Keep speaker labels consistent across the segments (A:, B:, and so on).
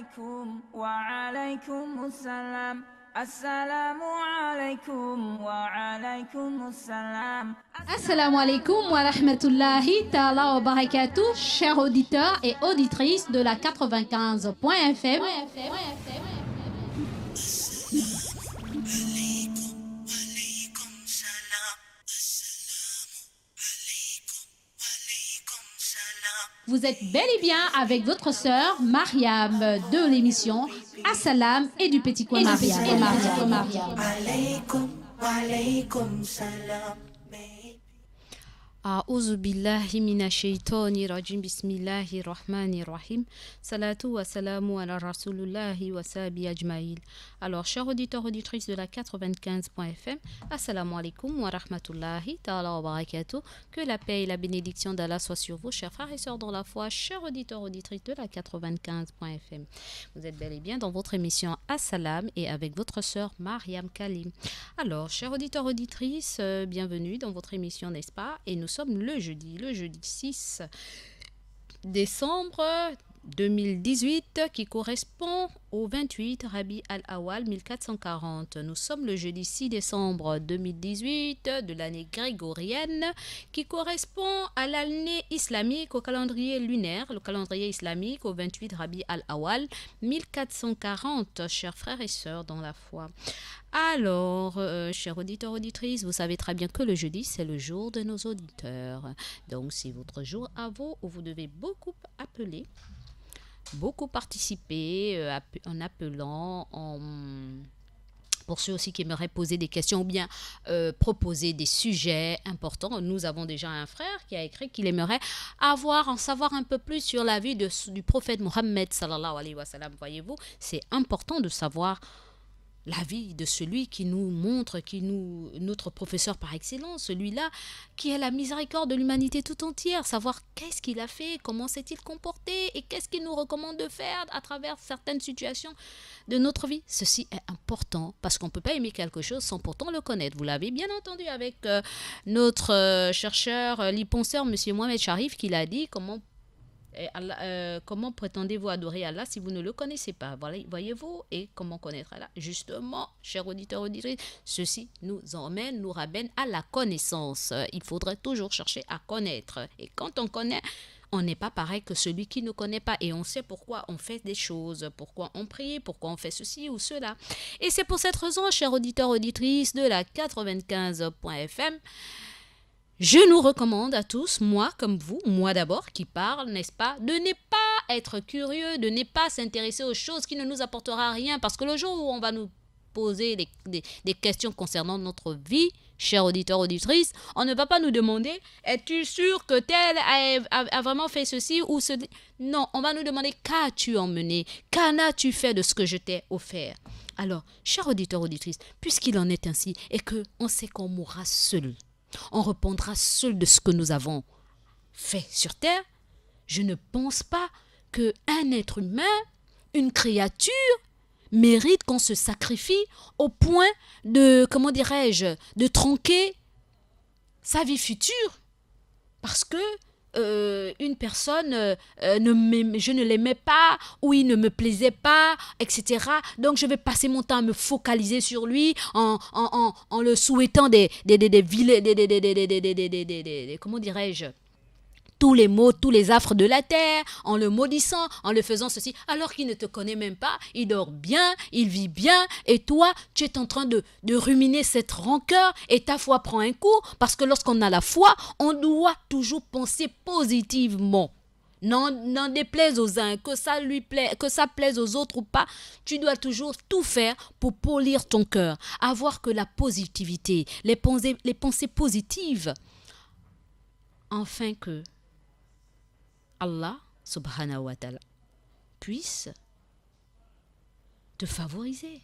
A: عليكم وعليكم السلام السلام عليكم وعليكم السلام.
B: Assalamu alaikum wa rahmatullahi ta'ala wa barakatuh, chers auditeurs et auditrices de la 95.fm. Vous êtes bel et bien avec votre sœur Mariam de l'émission Assalam et du Petit Coin Mariam.
C: أعوذ بالله من الشيطان الرجيم بسم الله الرحمن الرحيم صلاة وسلام على رسول الله وصحبه أجمعين. Alors, chers auditeurs, auditrices de la 95.fm, Assalamu alaikum wa rahmatullahi ta'ala wa barakatuh. Que la paix et la bénédiction d'Allah soient sur vous, chers frères et sœurs dans la foi, chers auditeurs, auditrices de la 95.fm. Vous êtes bel et bien dans votre émission Assalam et avec votre sœur Mariam Kalim. Alors, chers auditeurs, auditrices, bienvenue dans votre émission, n'est-ce pas? Et nous sommes le jeudi 6 décembre 2018 qui correspond au 28 Rabi al-Awal 1440. Nous sommes le jeudi 6 décembre 2018 de l'année grégorienne qui correspond à l'année islamique au calendrier lunaire, le calendrier islamique au 28 Rabi al-Awal 1440, chers frères et sœurs dans la foi. Alors, chers auditeurs, auditrices, vous savez très bien que le jeudi, c'est le jour de nos auditeurs. Donc, c'est votre jour à vous où vous devez beaucoup appeler, beaucoup participer en appelant, pour ceux aussi qui aimeraient poser des questions ou bien proposer des sujets importants. Nous avons déjà un frère qui a écrit qu'il aimerait en savoir un peu plus sur la vie du prophète Mohammed sallallahu alayhi wa sallam. Voyez-vous, c'est important de savoir la vie de celui qui nous montre, notre professeur par excellence, celui-là qui est la miséricorde de l'humanité tout entière, savoir qu'est-ce qu'il a fait, comment s'est-il comporté et qu'est-ce qu'il nous recommande de faire à travers certaines situations de notre vie. Ceci est important parce qu'on ne peut pas aimer quelque chose sans pourtant le connaître. Vous l'avez bien entendu avec notre chercheur, l'e-penseur, M. Mohamed Sharif, qui l'a dit, comment prétendez-vous adorer Allah si vous ne le connaissez pas? Voilà, voyez-vous, et comment connaître Allah? Justement, chers auditeurs, auditrices, ceci nous ramène à la connaissance. Il faudrait toujours chercher à connaître. Et quand on connaît, on n'est pas pareil que celui qui ne connaît pas. Et on sait pourquoi on fait des choses, pourquoi on prie, pourquoi on fait ceci ou cela. Et c'est pour cette raison, chers auditeurs, auditrices de la 95.fm, je nous recommande à tous, moi comme vous, moi d'abord qui parle, n'est-ce pas, de ne pas être curieux, de ne pas s'intéresser aux choses qui ne nous apportera rien. Parce que le jour où on va nous poser des questions concernant notre vie, chers auditeurs, auditrices, on ne va pas nous demander « Es-tu sûr que tel a vraiment fait ceci ou ce... » Non, on va nous demander « Qu'as-tu emmené? Qu'en as-tu fait de ce que je t'ai offert ?» Alors, chers auditeurs, auditrices, puisqu'il en est ainsi et qu'on sait qu'on mourra seul, on répondra seul de ce que nous avons fait sur terre, je ne pense pas qu'un être humain, une créature, mérite qu'on se sacrifie au point de, de tronquer sa vie future. Parce que une personne, je ne l'aimais pas, ou il ne me plaisait pas, etc. Donc, je vais passer mon temps à me focaliser sur lui en le souhaitant comment dirais-je, tous les maux, tous les affres de la terre, en le maudissant, en le faisant ceci, alors qu'il ne te connaît même pas, il dort bien, il vit bien, et toi, tu es en train de ruminer cette rancœur, et ta foi prend un coup, parce que lorsqu'on a la foi, on doit toujours penser positivement. N'en déplaise aux uns, que ça plaise aux autres ou pas, tu dois toujours tout faire pour polir ton cœur, avoir que la positivité, les pensées positives, afin que Allah, subhanahu wa ta'ala, puisse te favoriser.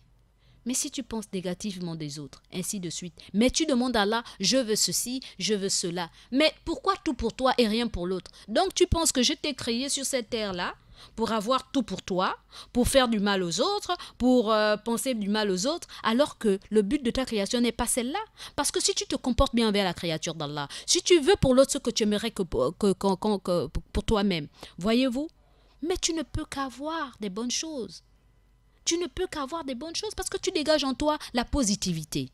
C: Mais si tu penses négativement des autres, ainsi de suite, mais tu demandes à Allah, je veux ceci, je veux cela. Mais pourquoi tout pour toi et rien pour l'autre? Donc tu penses que je t'ai créé sur cette terre-là pour avoir tout pour toi, pour faire du mal aux autres, pour penser du mal aux autres, alors que le but de ta création n'est pas celle-là. Parce que si tu te comportes bien envers la créature d'Allah, si tu veux pour l'autre ce que tu aimerais que pour toi-même, voyez-vous, Mais tu ne peux qu'avoir des bonnes choses. Tu ne peux qu'avoir des bonnes choses parce que tu dégages en toi la positivité.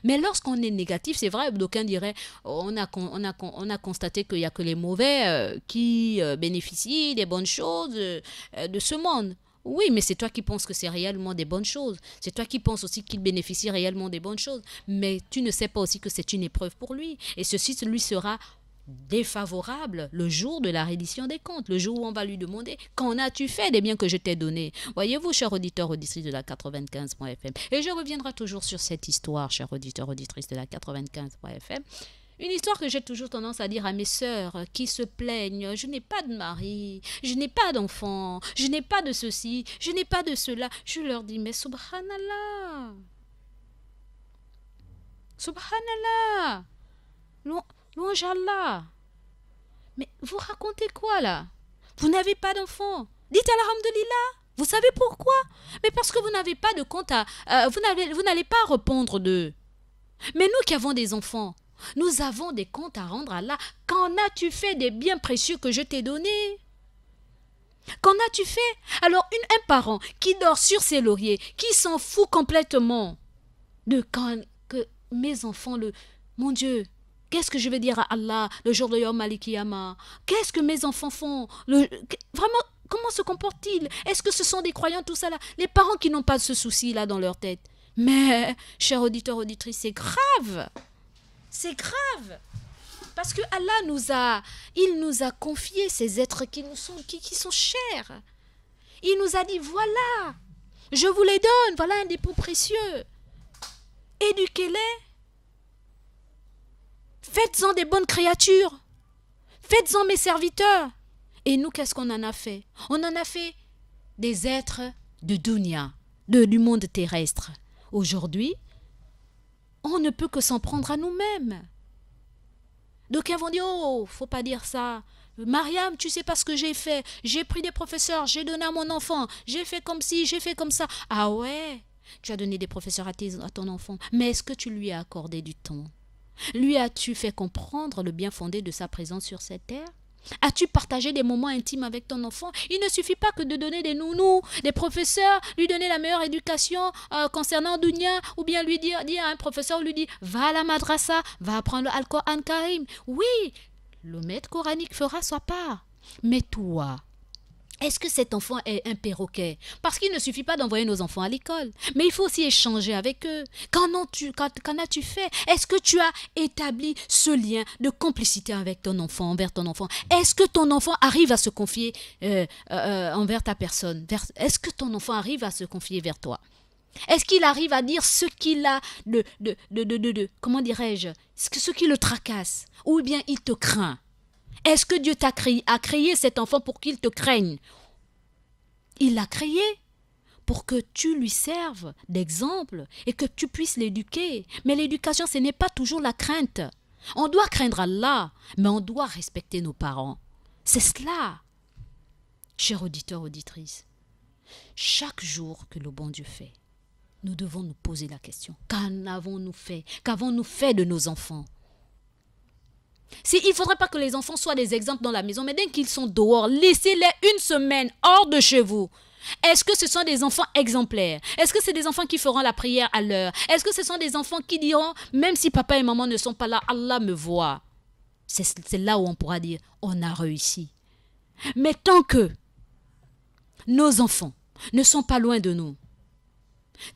C: Mais lorsqu'on est négatif, c'est vrai, d'aucuns diraient, on a constaté qu'il n'y a que les mauvais qui bénéficient des bonnes choses de ce monde. Oui, mais c'est toi qui penses que c'est réellement des bonnes choses. C'est toi qui penses aussi qu'il bénéficie réellement des bonnes choses. Mais tu ne sais pas aussi que c'est une épreuve pour lui. Et ceci lui sera défavorable le jour de la reddition des comptes, le jour où on va lui demander qu'en as-tu fait des biens que je t'ai donnés. Voyez-vous, chers auditeurs, auditrices de la 95.fm. Et je reviendrai toujours sur cette histoire, chers auditeurs, auditrices de la 95.fm. Une histoire que j'ai toujours tendance à dire à mes sœurs qui se plaignent. Je n'ai pas de mari, je n'ai pas d'enfant, je n'ai pas de ceci, je n'ai pas de cela. Je leur dis, mais subhanallah. Subhanallah. Louange à Allah. Mais vous racontez quoi là? Vous n'avez pas d'enfant. Dites alhamdulillah. Vous savez pourquoi? Mais parce que vous n'avez pas de compte à... vous n'allez pas répondre d'eux. Mais nous qui avons des enfants, nous avons des comptes à rendre à Allah. Qu'en as-tu fait des biens précieux que je t'ai donnés? Qu'en as-tu fait? Alors un parent qui dort sur ses lauriers, qui s'en fout complètement de que mes enfants, mon Dieu, qu'est-ce que je vais dire à Allah le jour de Yom Al-Qiyamah? Qu'est-ce que mes enfants font? Vraiment, comment se comportent-ils? Est-ce que ce sont des croyants, tout ça là? Les parents qui n'ont pas ce souci-là dans leur tête. Mais, chers auditeurs, auditrices, c'est grave. C'est grave. Parce que Allah il nous a confié ces êtres qui sont chers. Il nous a dit, voilà, je vous les donne, voilà un dépôt précieux. Éduquez-les. Faites-en des bonnes créatures. Faites-en mes serviteurs. Et nous, qu'est-ce qu'on en a fait? On en a fait des êtres de dunya, du monde terrestre. Aujourd'hui, on ne peut que s'en prendre à nous-mêmes. D'aucuns vont dire, oh, faut pas dire ça. Mariam, tu sais pas ce que j'ai fait. J'ai pris des professeurs, j'ai donné à mon enfant. J'ai fait comme ci, j'ai fait comme ça. Ah ouais, tu as donné des professeurs à ton enfant. Mais est-ce que tu lui as accordé du temps? Lui as-tu fait comprendre le bien fondé de sa présence sur cette terre? As-tu partagé des moments intimes avec ton enfant? Il ne suffit pas que de donner des nounous, des professeurs, lui donner la meilleure éducation concernant Dunya, ou bien lui dire à un professeur, lui dire, va à la madrasa, va apprendre le Al-Qur'an Karim. Oui, le maître coranique fera sa part. Mais toi, est-ce que cet enfant est un perroquet? Parce qu'il ne suffit pas d'envoyer nos enfants à l'école, mais il faut aussi échanger avec eux. Qu'en as-tu fait? Est-ce que tu as établi ce lien de complicité avec ton enfant, envers ton enfant? Est-ce que ton enfant arrive à se confier envers ta personne? Est-ce que ton enfant arrive à se confier vers toi? Est-ce qu'il arrive à dire ce qu'il a comment dirais-je, ce qui le tracasse? Ou bien il te craint? Est-ce que Dieu a créé cet enfant pour qu'il te craigne? Il l'a créé pour que tu lui serves d'exemple et que tu puisses l'éduquer. Mais l'éducation, ce n'est pas toujours la crainte. On doit craindre Allah, mais on doit respecter nos parents. C'est cela. Chers auditeurs, auditrices, chaque jour que le bon Dieu fait, nous devons nous poser la question. Qu'en avons-nous fait? Qu'avons-nous fait de nos enfants? Il ne faudrait pas que les enfants soient des exemples dans la maison, mais dès qu'ils sont dehors, laissez-les une semaine hors de chez vous. Est-ce que ce sont des enfants exemplaires? Est-ce que c'est des enfants qui feront la prière à l'heure? Est-ce que ce sont des enfants qui diront, même si papa et maman ne sont pas là, Allah me voit? C'est là où on pourra dire, on a réussi. Mais tant que nos enfants ne sont pas loin de nous,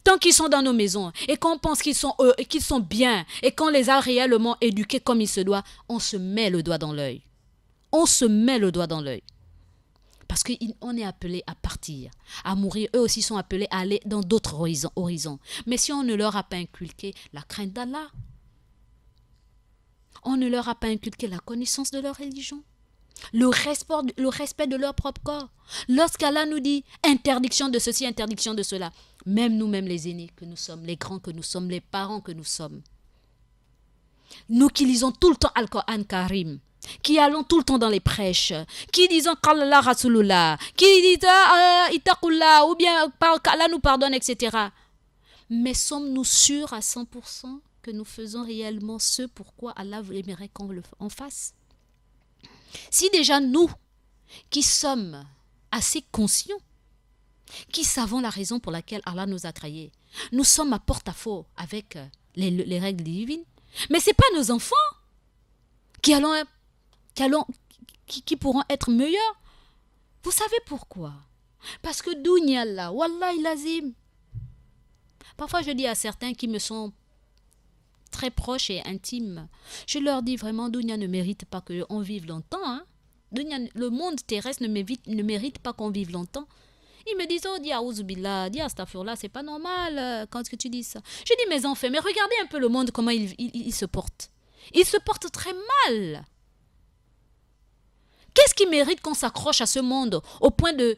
C: tant qu'ils sont dans nos maisons et qu'on pense qu'ils sont bien et qu'on les a réellement éduqués comme il se doit, on se met le doigt dans l'œil. On se met le doigt dans l'œil. Parce qu'on est appelé à partir, à mourir. Eux aussi sont appelés à aller dans d'autres horizons. Mais si on ne leur a pas inculqué la crainte d'Allah, on ne leur a pas inculqué la connaissance de leur religion, le respect de leur propre corps. Lorsqu'Allah nous dit interdiction de ceci, interdiction de cela, même nous-mêmes les aînés que nous sommes, les grands que nous sommes, les parents que nous sommes, nous qui lisons tout le temps Al-Qur'an Karim, qui allons tout le temps dans les prêches, qui disons qu'Allah Rasulullah, qui disent Itakullah, ou bien qu'Allah nous pardonne, etc. Mais sommes-nous sûrs à 100% que nous faisons réellement ce pourquoi Allah aimerait qu'on fasse? Si déjà nous, qui sommes assez conscients, qui savons la raison pour laquelle Allah nous a créés. Nous sommes à porte-à-faux avec les règles divines, mais ce n'est pas nos enfants qui pourront être meilleurs. Vous savez pourquoi? Parce que dunya là, wallahi lazim. Parfois je dis à certains qui me sont très proches et intimes, je leur dis vraiment, dunya ne mérite pas qu'on vive longtemps. Hein? Dunya, le monde terrestre ne mérite pas qu'on vive longtemps. Ils me disent, oh, dis aouzubillah, dis astaghfirullah, c'est pas normal quand tu dis ça. Je dis, mes enfants, mais regardez un peu le monde, comment il se porte. Il se porte très mal. Qu'est-ce qui mérite qu'on s'accroche à ce monde au point de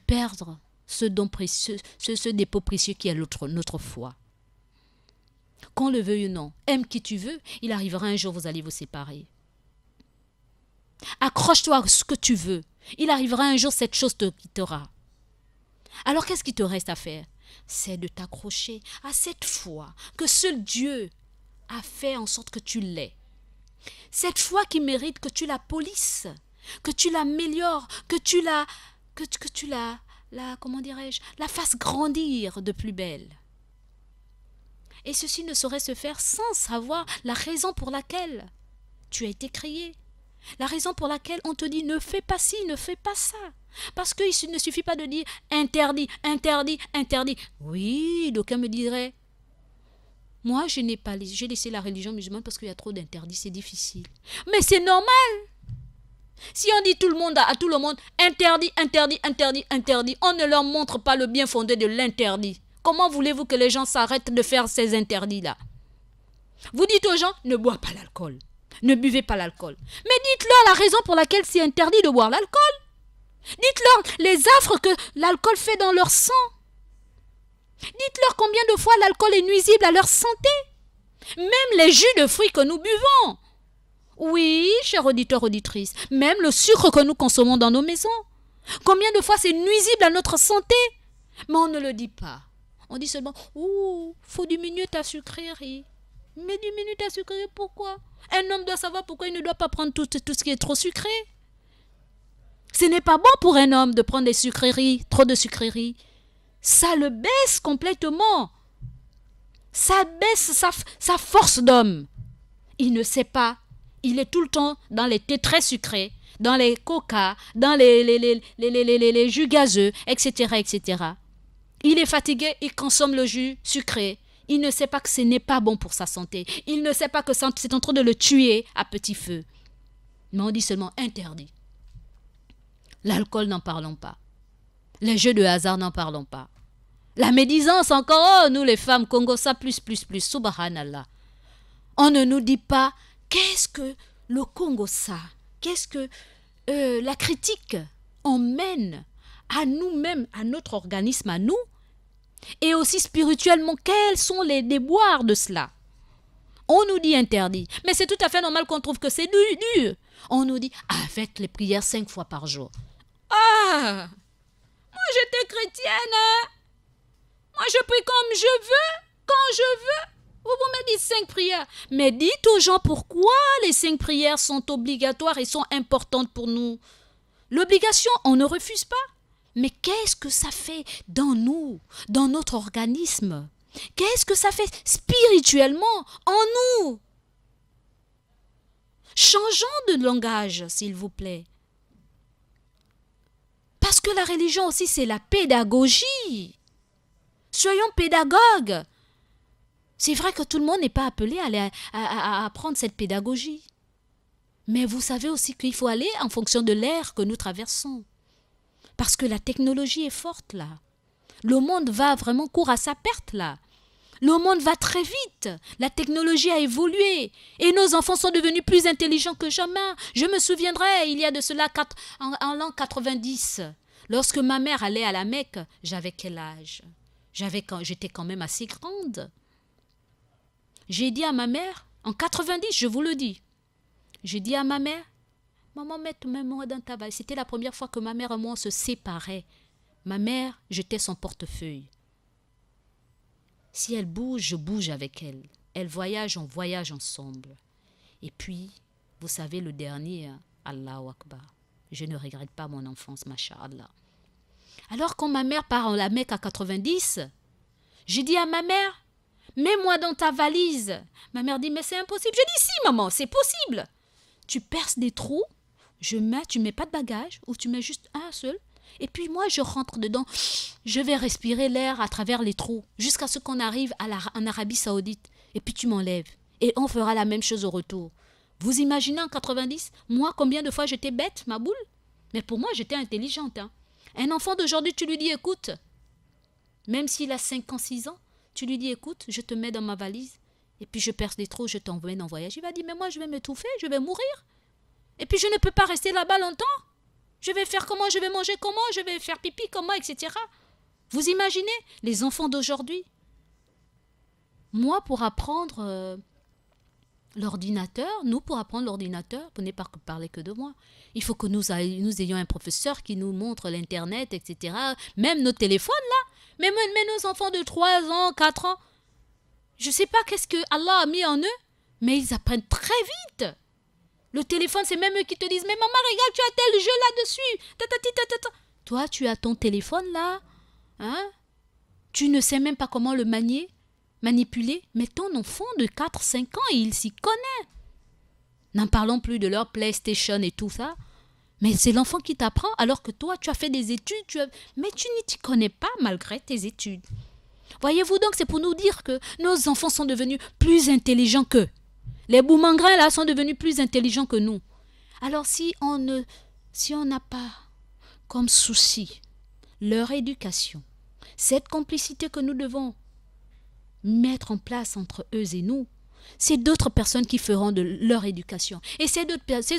C: perdre ce don précieux, ce dépôt précieux qui est notre foi? Qu'on le veuille ou non, aime qui tu veux, il arrivera un jour, vous allez vous séparer. Accroche-toi à ce que tu veux. Il arrivera un jour, cette chose te quittera. Alors qu'est-ce qui te reste à faire? C'est de t'accrocher à cette foi que seul Dieu a fait en sorte que tu l'aies. Cette foi qui mérite que tu la polisses, que tu l'améliores, que tu la fasses grandir de plus belle. Et ceci ne saurait se faire sans savoir la raison pour laquelle tu as été créé. La raison pour laquelle on te dit ne fais pas ci, ne fais pas ça. Parce qu'il ne suffit pas de dire interdit, interdit, interdit. Oui, d'aucuns me diraient, moi j'ai laissé la religion musulmane parce qu'il y a trop d'interdits, c'est difficile. Mais c'est normal. Si on dit à tout le monde interdit, interdit, interdit, interdit, on ne leur montre pas le bien fondé de l'interdit. Comment voulez-vous que les gens s'arrêtent de faire ces interdits-là? Vous dites aux gens, ne bois pas l'alcool. Ne buvez pas l'alcool. Mais dites-leur la raison pour laquelle c'est interdit de boire l'alcool. Dites-leur les affres que l'alcool fait dans leur sang. Dites-leur combien de fois l'alcool est nuisible à leur santé. Même les jus de fruits que nous buvons. Oui, chers auditeurs, auditrices, même le sucre que nous consommons dans nos maisons. Combien de fois c'est nuisible à notre santé. Mais on ne le dit pas. On dit seulement, faut diminuer ta sucrerie. Mais diminue ta sucrerie, pourquoi? Un homme doit savoir pourquoi il ne doit pas prendre tout ce qui est trop sucré. Ce n'est pas bon pour un homme de prendre des sucreries, trop de sucreries. Ça le baisse complètement. Ça baisse sa force d'homme. Il ne sait pas. Il est tout le temps dans les thés très sucrés, dans les coca, dans les jus gazeux, etc., etc. Il est fatigué, il consomme le jus sucré. Il ne sait pas que ce n'est pas bon pour sa santé. Il ne sait pas que c'est en train de le tuer à petit feu. Mais on dit seulement interdit. L'alcool, n'en parlons pas. Les jeux de hasard, n'en parlons pas. La médisance encore, nous les femmes, Congo, ça plus, subhanallah. On ne nous dit pas, qu'est-ce que le Congo ça? Qu'est-ce que la critique emmène à nous-mêmes, à notre organisme, à nous? Et aussi spirituellement, quels sont les déboires de cela? On nous dit interdit, mais c'est tout à fait normal qu'on trouve que c'est dur. On nous dit, faites les prières 5 fois par jour. Moi j'étais chrétienne, hein? Moi je prie comme je veux, quand je veux. Vous me dites 5 prières. Mais dites aux gens pourquoi les 5 prières sont obligatoires et sont importantes pour nous. L'obligation, on ne refuse pas. Mais qu'est-ce que ça fait dans nous, dans notre organisme? Qu'est-ce que ça fait spirituellement en nous? Changeons de langage, s'il vous plaît. Parce que la religion aussi, c'est la pédagogie. Soyons pédagogues. C'est vrai que tout le monde n'est pas appelé à apprendre cette pédagogie. Mais vous savez aussi qu'il faut aller en fonction de l'ère que nous traversons. Parce que la technologie est forte là. Le monde va vraiment court à sa perte là. Le monde va très vite. La technologie a évolué. Et nos enfants sont devenus plus intelligents que jamais. Je me souviendrai, il y a de cela en l'an 90. Lorsque ma mère allait à la Mecque, j'avais quel âge? J'étais quand même assez grande. J'ai dit à ma mère, en 90, je vous le dis, j'ai dit à ma mère, maman, mets-moi dans ta valise. C'était la première fois que ma mère et moi on se séparaient. Ma mère, j'étais son portefeuille. Si elle bouge, je bouge avec elle. Elle voyage, on voyage ensemble. Et puis, vous savez, le dernier, Allahu Akbar. Je ne regrette pas mon enfance, masha'Allah. Alors quand ma mère part en la Mecque à 90, j'ai dit à ma mère, mets-moi dans ta valise. Ma mère dit, mais c'est impossible. Je dis, si maman, c'est possible. Tu perces des trous, tu mets pas de bagages, ou tu mets juste un seul. Et puis moi, je rentre dedans. Je vais respirer l'air à travers les trous, jusqu'à ce qu'on arrive en Arabie Saoudite. Et puis tu m'enlèves. Et on fera la même chose au retour. Vous imaginez en 90, moi, combien de fois j'étais bête, ma boule? Mais pour moi, j'étais intelligente. Hein. Un enfant d'aujourd'hui, tu lui dis, écoute, même s'il a 5 ans, 6 ans, tu lui dis, écoute, je te mets dans ma valise, et puis je perce des trous, je t'emmène en voyage. Il va dire, mais moi, je vais m'étouffer, je vais mourir. Et puis je ne peux pas rester là-bas longtemps. Je vais faire comment, je vais manger comment, je vais faire pipi comment, etc. Vous imaginez les enfants d'aujourd'hui? Moi, pour apprendre l'ordinateur, pour apprendre l'ordinateur, vous n'êtes pas parler que de moi. Il faut que nous ayons un professeur qui nous montre l'Internet, etc. Même nos téléphones, là. Mais nos enfants de 3 ans, 4 ans, je ne sais pas qu'est-ce que Allah a mis en eux, mais ils apprennent très vite. Le téléphone, c'est même eux qui te disent, mais maman, regarde, tu as tel jeu là-dessus. Toi, tu as ton téléphone là, hein? Tu ne sais même pas comment le manipuler, mais ton enfant de 4-5 ans, il s'y connaît. N'en parlons plus de leur PlayStation et tout ça. Mais c'est l'enfant qui t'apprend, alors que toi, tu as fait des études, mais tu n'y t'y connais pas malgré tes études. Voyez-vous donc, c'est pour nous dire que nos enfants sont devenus plus intelligents qu'eux. Les boumangrins, là, sont devenus plus intelligents que nous. Alors, si on n'a pas comme souci leur éducation, cette complicité que nous devons mettre en place entre eux et nous, c'est d'autres personnes qui feront de leur éducation. Et ces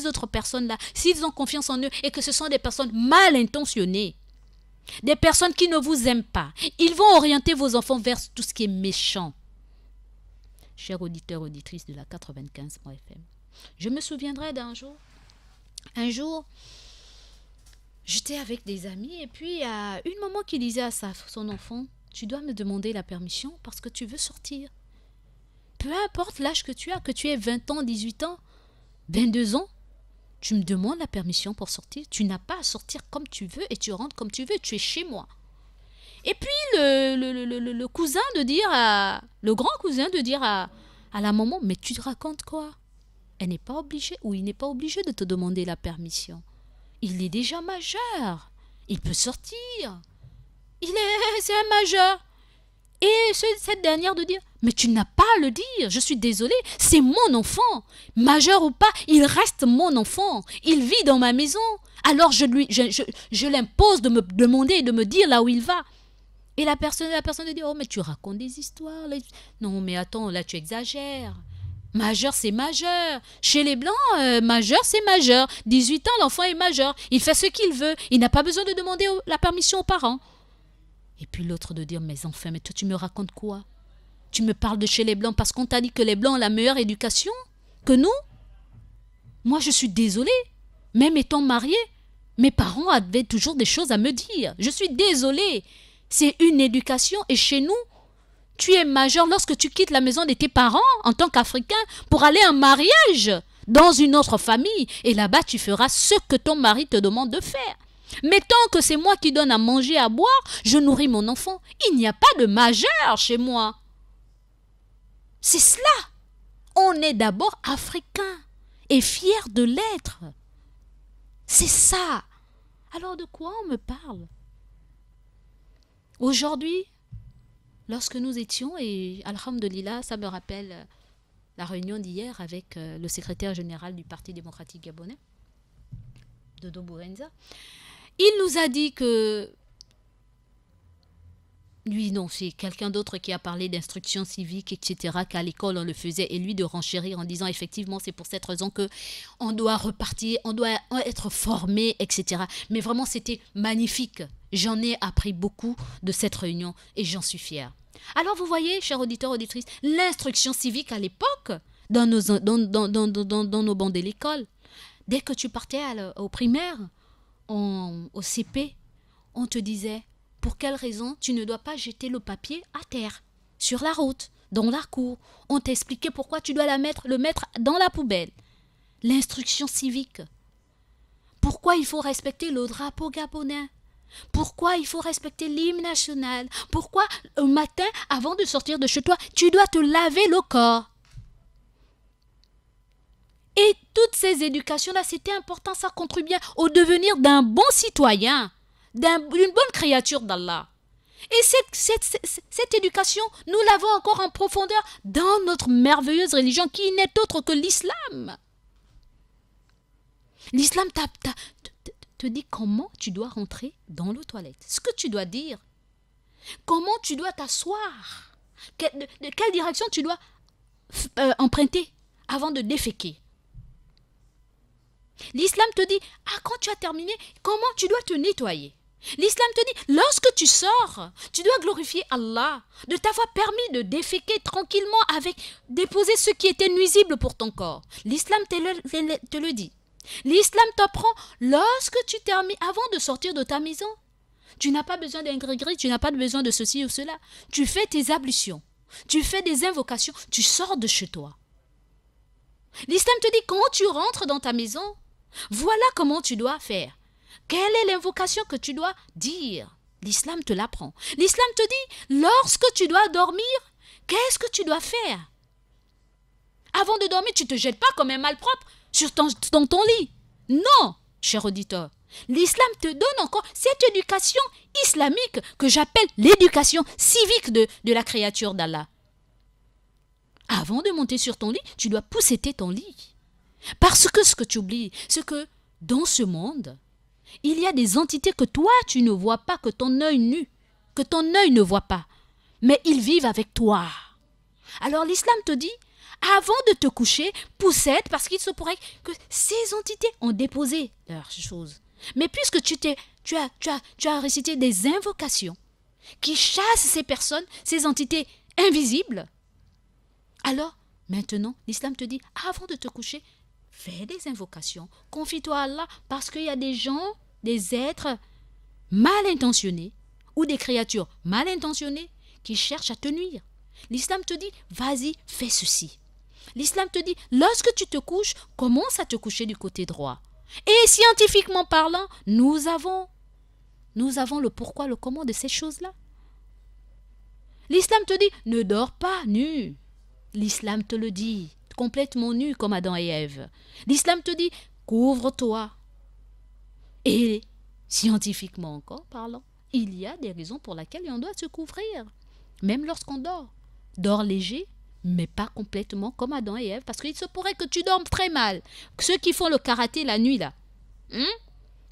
C: autres personnes-là, s'ils ont confiance en eux et que ce sont des personnes mal intentionnées, des personnes qui ne vous aiment pas, ils vont orienter vos enfants vers tout ce qui est méchant. Chers auditeurs, auditrices de la 95.fm, je me souviendrai d'un jour, j'étais avec des amis et puis il y a une maman qui disait à son enfant, tu dois me demander la permission parce que tu veux sortir. Peu importe l'âge que tu aies 20 ans, 18 ans, 22 ans, tu me demandes la permission pour sortir. Tu n'as pas à sortir comme tu veux et tu rentres comme tu veux, tu es chez moi. Et puis le cousin de dire le grand cousin de dire à la maman, mais tu te racontes quoi? Elle n'est pas obligée ou il n'est pas obligé de te demander la permission. Il est déjà majeur. Il peut sortir. C'est un majeur. Et cette dernière de dire, mais tu n'as pas à le dire, je suis désolée, c'est mon enfant. Majeur ou pas, il reste mon enfant. Il vit dans ma maison. Alors je l'impose de me demander et de me dire là où il va. Et la personne de dire, oh mais tu racontes des histoires. Là. Non mais attends, là tu exagères. Majeur c'est majeur. Chez les Blancs, majeur c'est majeur. 18 ans, l'enfant est majeur. Il fait ce qu'il veut. Il n'a pas besoin de demander la permission aux parents. Et puis l'autre de dire, mais enfin, mais toi tu me racontes quoi? Tu me parles de chez les Blancs parce qu'on t'a dit que les Blancs ont la meilleure éducation que nous? Moi je suis désolée. Même étant mariée, mes parents avaient toujours des choses à me dire. Je suis désolée. C'est une éducation et chez nous, tu es majeur lorsque tu quittes la maison de tes parents en tant qu'Africain pour aller en mariage dans une autre famille. Et là-bas, tu feras ce que ton mari te demande de faire. Mais tant que c'est moi qui donne à manger, à boire, je nourris mon enfant. Il n'y a pas de majeur chez moi. C'est cela. On est d'abord africain et fier de l'être. C'est ça. Alors de quoi on me parle? Aujourd'hui, lorsque nous étions, et alhamdoulilah, ça me rappelle la réunion d'hier avec le secrétaire général du Parti démocratique gabonais, Dodo Bourenza, il nous a dit que lui, non, c'est quelqu'un d'autre qui a parlé d'instruction civique, etc., qu'à l'école on le faisait, et lui de renchérir en disant effectivement c'est pour cette raison que on doit repartir, on doit être formé, etc. Mais vraiment c'était magnifique. J'en ai appris beaucoup de cette réunion et j'en suis fière. Alors vous voyez, chers auditeurs, auditrices, l'instruction civique à l'époque, dans nos bancs de l'école, dès que tu partais au primaire, au CP, on te disait pour quelle raison tu ne dois pas jeter le papier à terre, sur la route, dans la cour. On t'expliquait pourquoi tu dois le mettre dans la poubelle. L'instruction civique. Pourquoi il faut respecter le drapeau gabonais? Pourquoi il faut respecter l'hymne national? Pourquoi au matin, avant de sortir de chez toi, tu dois te laver le corps? Et toutes ces éducations-là, c'était important, ça contribuait au devenir d'un bon citoyen, d'une bonne créature d'Allah. Et cette éducation, nous l'avons encore en profondeur dans notre merveilleuse religion qui n'est autre que l'islam. L'islam te dit comment tu dois rentrer dans les toilettes, ce que tu dois dire, comment tu dois t'asseoir, de quelle direction tu dois emprunter avant de déféquer. L'islam te dit, quand tu as terminé, comment tu dois te nettoyer. L'islam te dit, lorsque tu sors, tu dois glorifier Allah de t'avoir permis de déféquer tranquillement avec déposer ce qui était nuisible pour ton corps. L'islam te le dit. L'islam t'apprend lorsque tu termines, avant de sortir de ta maison, tu n'as pas besoin d'un gris-gris, tu n'as pas besoin de ceci ou cela. Tu fais tes ablutions, tu fais des invocations, tu sors de chez toi. L'islam te dit, quand tu rentres dans ta maison, voilà comment tu dois faire. Quelle est l'invocation que tu dois dire? L'islam te l'apprend. L'islam te dit, lorsque tu dois dormir, qu'est-ce que tu dois faire? Avant de dormir, tu ne te jettes pas comme un malpropre dans ton lit. Non, cher auditeur. L'islam te donne encore cette éducation islamique que j'appelle l'éducation civique de la créature d'Allah. Avant de monter sur ton lit, tu dois pousseter ton lit. Parce que ce que tu oublies, c'est que dans ce monde, il y a des entités que toi, tu ne vois pas, que ton œil ne voit pas. Mais ils vivent avec toi. Alors l'islam te dit, avant de te coucher, poussette, parce qu'il se pourrait que ces entités ont déposé leurs choses. Mais puisque tu as récité des invocations qui chassent ces personnes, ces entités invisibles, alors maintenant, l'islam te dit, avant de te coucher, fais des invocations, confie-toi à Allah, parce qu'il y a des gens, des êtres mal intentionnés ou des créatures mal intentionnées qui cherchent à te nuire. L'islam te dit, vas-y, fais ceci. L'islam te dit, lorsque tu te couches, commence à te coucher du côté droit. Et scientifiquement parlant, nous avons le pourquoi, le comment de ces choses-là. L'islam te dit, ne dors pas nu. L'islam te le dit, complètement nu comme Adam et Ève. L'islam te dit, couvre-toi. Et scientifiquement encore parlant, il y a des raisons pour lesquelles on doit se couvrir. Même lorsqu'on dort. Dors léger, mais pas complètement comme Adam et Ève, parce qu'il se pourrait que tu dormes très mal. Ceux qui font le karaté la nuit, là,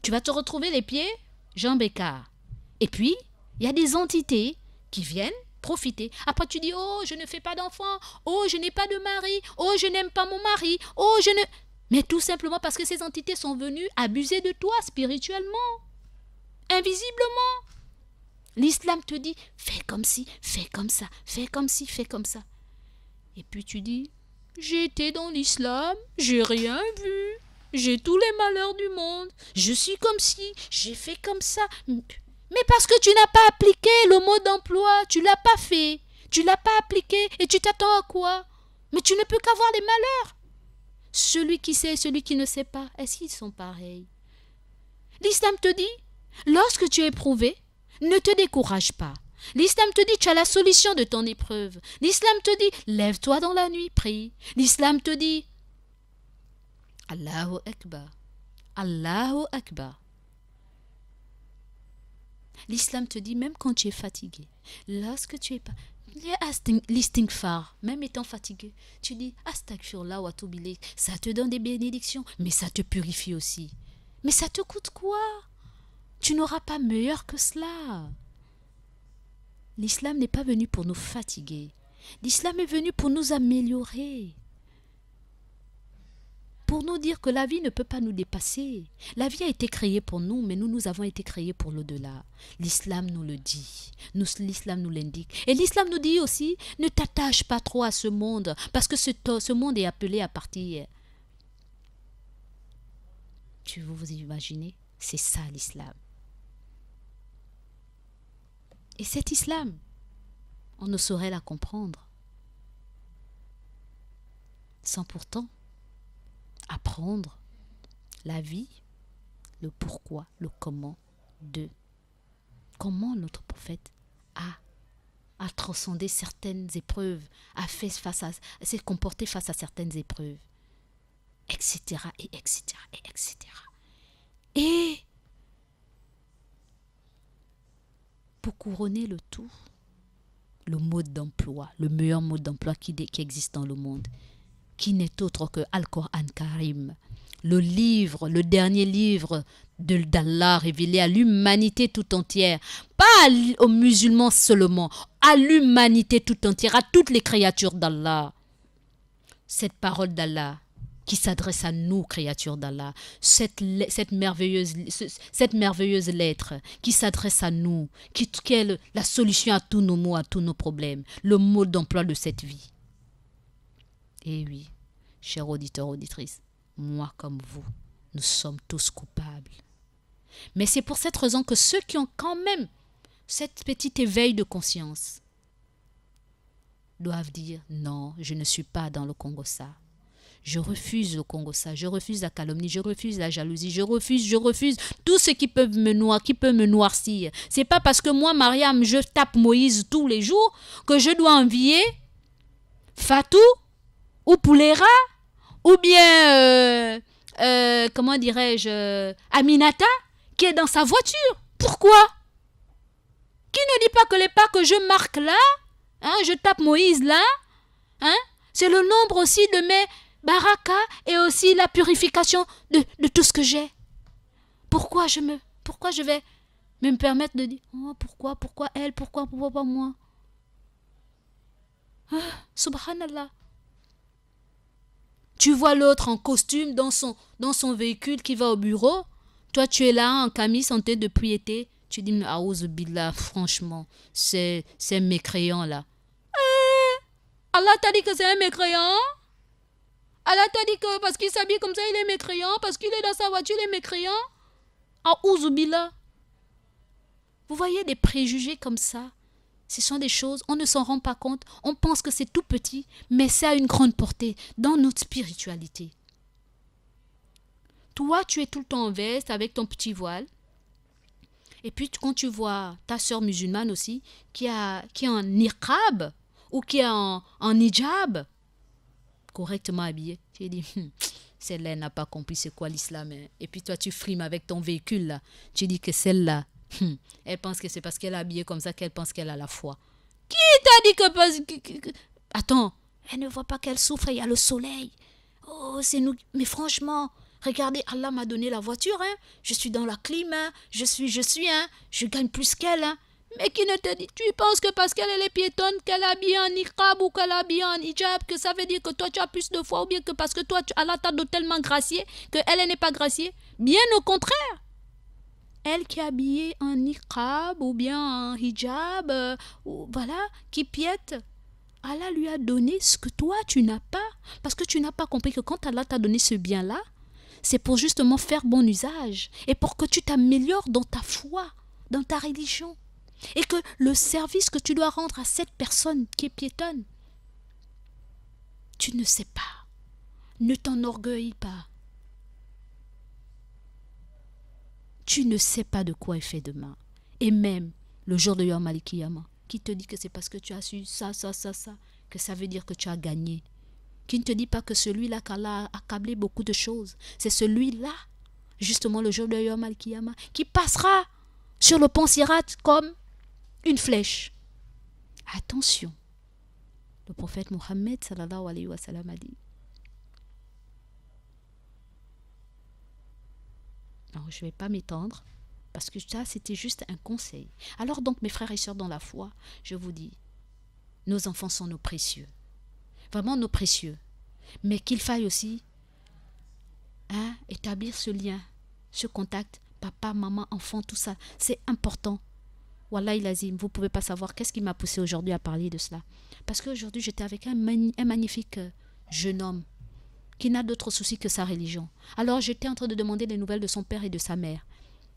C: tu vas te retrouver les pieds, jambes écarts. Et puis, il y a des entités qui viennent profiter. Après, tu dis, oh, je ne fais pas d'enfant, oh, je n'ai pas de mari, oh, je n'aime pas mon mari, oh, je ne... Mais tout simplement parce que ces entités sont venues abuser de toi spirituellement, invisiblement. L'islam te dit, fais comme ci, fais comme ça, fais comme ci, fais comme ça. Et puis tu dis, j'ai été dans l'islam, j'ai rien vu, j'ai tous les malheurs du monde, je suis comme ci, j'ai fait comme ça. Mais parce que tu n'as pas appliqué le mot d'emploi, tu ne l'as pas fait, tu ne l'as pas appliqué et tu t'attends à quoi? Mais tu ne peux qu'avoir les malheurs. Celui qui sait et celui qui ne sait pas, est-ce qu'ils sont pareils? L'islam te dit, lorsque tu es éprouvé, ne te décourage pas. L'islam te dit, tu as la solution de ton épreuve. L'islam te dit, lève-toi dans la nuit, prie. L'islam te dit, Allahu Akbar, Allahu Akbar. L'islam te dit, même quand tu es fatigué, lorsque tu es pas... L'istighfar, même étant fatigué, tu dis astaghfirullah wa atubu ilayh, ça te donne des bénédictions, mais ça te purifie aussi. Mais ça te coûte quoi? Tu n'auras pas meilleur que cela. L'islam n'est pas venu pour nous fatiguer. L'islam est venu pour nous améliorer. Pour nous dire que la vie ne peut pas nous dépasser. La vie a été créée pour nous, mais nous avons été créés pour l'au-delà. L'islam nous le dit. L'islam nous l'indique. Et l'islam nous dit aussi, ne t'attache pas trop à ce monde, parce que ce monde est appelé à partir. Tu veux vous imaginer? C'est ça l'islam. Et cet islam, on ne saurait la comprendre sans pourtant apprendre la vie, le pourquoi, le comment de comment notre prophète a transcendé certaines épreuves, s'est comporté face à certaines épreuves, etc., et etc., et etc. Et pour couronner le tout, le mode d'emploi, le meilleur mode d'emploi qui existe dans le monde, qui n'est autre que Al-Qur'an Karim, le dernier livre d'Allah révélé à l'humanité tout entière, pas aux musulmans seulement, à l'humanité tout entière, à toutes les créatures d'Allah. Cette parole d'Allah qui s'adresse à nous, créatures d'Allah, cette merveilleuse lettre qui s'adresse à nous, qui est la solution à tous nos maux, à tous nos problèmes, le mode d'emploi de cette vie. Et oui, chers auditeurs, auditrices, moi comme vous, nous sommes tous coupables. Mais c'est pour cette raison que ceux qui ont quand même cette petite éveil de conscience doivent dire non, je ne suis pas dans le Congo-ça. Je refuse le Congo-ça, je refuse la calomnie, je refuse la jalousie, je refuse tout ce qui peut me noircir. C'est pas parce que moi, Mariam, je tape Moïse tous les jours que je dois envier Fatou ou Poulera ou bien, comment dirais-je, Aminata qui est dans sa voiture. Pourquoi? Qui ne dit pas que les pas que je marque là, je tape Moïse là, c'est le nombre aussi de mes baraka et aussi la purification de tout ce que j'ai. Pourquoi je vais me permettre de dire pourquoi elle, pourquoi pas moi? Subhanallah. Tu vois l'autre en costume dans son véhicule qui va au bureau. Toi, tu es là en camis en tête de piété. Tu dis, Aouz Billah, franchement, c'est mécréant là. Allah t'a dit que c'est un mécréant? Allah t'a dit que parce qu'il s'habille comme ça, il est mécréant? Parce qu'il est dans sa voiture, il est mécréant? Aouz Billah. Vous voyez des préjugés comme ça? Ce sont des choses, on ne s'en rend pas compte. On pense que c'est tout petit, mais c'est à une grande portée dans notre spiritualité. Toi, tu es tout le temps en veste avec ton petit voile. Et puis, quand tu vois ta sœur musulmane aussi, qui est en niqab ou qui est en hijab, correctement habillée, tu dis, celle-là n'a pas compris c'est quoi l'islam. Et puis toi, tu frimes avec ton véhicule là. Tu dis que celle-là, elle pense que c'est parce qu'elle est habillée comme ça qu'elle pense qu'elle a la foi. Qui t'a dit que... Attends, elle ne voit pas qu'elle souffre, il y a le soleil. Oh, c'est nous... Mais franchement, regardez, Allah m'a donné la voiture, je suis dans la clim, je gagne plus qu'elle. Mais qui ne te dit, tu penses que parce qu'elle est piétonne, qu'elle est habillée en niqab ou qu'elle est habillée en hijab, que ça veut dire que toi tu as plus de foi, ou bien que parce que toi Allah t'a tellement gracié qu'elle n'est pas graciée? Bien au contraire. Elle qui est habillée en niqab ou bien en hijab, voilà, qui piète, Allah lui a donné ce que toi tu n'as pas. Parce que tu n'as pas compris que quand Allah t'a donné ce bien-là, c'est pour justement faire bon usage et pour que tu t'améliores dans ta foi, dans ta religion. Et que le service que tu dois rendre à cette personne qui est piétonne, tu ne sais pas. Ne t'enorgueillis pas. Tu ne sais pas de quoi est fait demain. Et même le jour de Yom Al-Kiyama, qui te dit que c'est parce que tu as su ça, que ça veut dire que tu as gagné. Qui ne te dit pas que celui-là qu'Allah a accablé beaucoup de choses, c'est celui-là, justement le jour de Yom Al-Kiyama, qui passera sur le pont Sirat comme une flèche. Attention, le prophète Mohammed sallallahu alayhi wa sallam a dit. Non, je ne vais pas m'étendre parce que ça c'était juste un conseil. Alors donc mes frères et sœurs dans la foi, je vous dis, nos enfants sont nos précieux. Vraiment nos précieux. Mais qu'il faille aussi établir ce lien, ce contact, papa, maman, enfant, tout ça, c'est important. Wallahi lazim, vous ne pouvez pas savoir qu'est-ce qui m'a poussé aujourd'hui à parler de cela. Parce qu'aujourd'hui, j'étais avec un magnifique jeune homme qui n'a d'autre souci que sa religion. Alors, j'étais en train de demander les nouvelles de son père et de sa mère.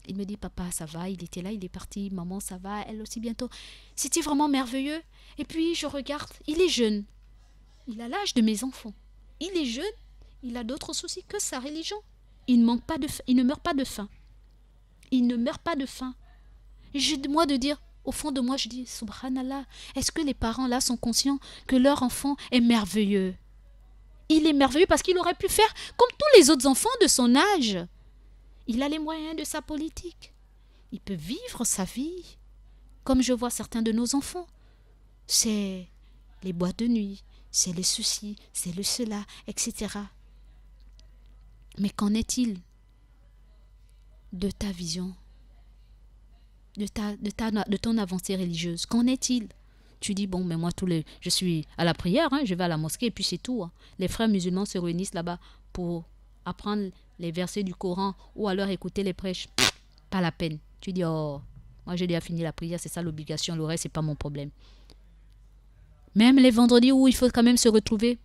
C: Il me dit, papa, ça va, il était là, il est parti, maman, ça va, elle aussi bientôt. C'était vraiment merveilleux. Et puis, je regarde, il est jeune. Il a l'âge de mes enfants. Il est jeune, il a d'autres soucis que sa religion. Il ne meurt pas de faim. il ne meurt pas de faim. Moi de dire, au fond de moi, je dis, subhanallah, est-ce que les parents là sont conscients que leur enfant est merveilleux? Il est merveilleux parce qu'il aurait pu faire comme tous les autres enfants de son âge. Il a les moyens de sa politique. Il peut vivre sa vie. Comme je vois certains de nos enfants. C'est les boîtes de nuit, c'est le ceci, c'est le cela, etc. Mais qu'en est-il de ta vision, de ton avancée religieuse? Qu'en est-il? Tu dis, bon, mais moi, je suis à la prière, je vais à la mosquée et puis c'est tout. Les frères musulmans se réunissent là-bas pour apprendre les versets du Coran ou alors écouter les prêches. Pas la peine. Tu dis, oh, moi j'ai déjà fini la prière, c'est ça l'obligation, le reste, c'est pas mon problème. Même les vendredis où il faut quand même se retrouver,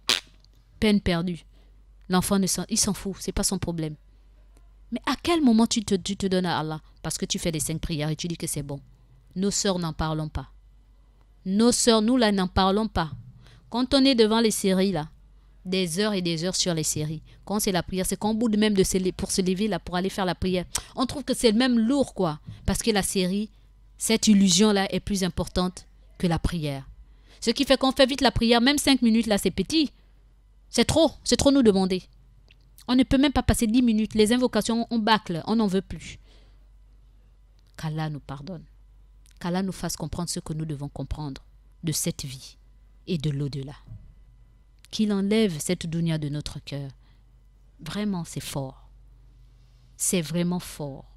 C: peine perdue. L'enfant, il s'en fout, c'est pas son problème. Mais à quel moment tu te donnes à Allah? Parce que tu fais les 5 prières et tu dis que c'est bon. Nos sœurs n'en parlons pas. Nos sœurs, nous là, n'en parlons pas. Quand on est devant les séries là, des heures et des heures sur les séries. Quand c'est la prière, c'est qu'au bout de même pour se lever là, pour aller faire la prière, on trouve que c'est même lourd quoi. Parce que la série, cette illusion là est plus importante que la prière. Ce qui fait qu'on fait vite la prière, même 5 minutes là, c'est petit. C'est trop nous demander. On ne peut même pas passer 10 minutes. Les invocations, on bâcle, on n'en veut plus. Qu'Allah nous pardonne. Qu'Allah nous fasse comprendre ce que nous devons comprendre de cette vie et de l'au-delà. Qu'il enlève cette dunya de notre cœur. Vraiment, c'est fort. C'est vraiment fort.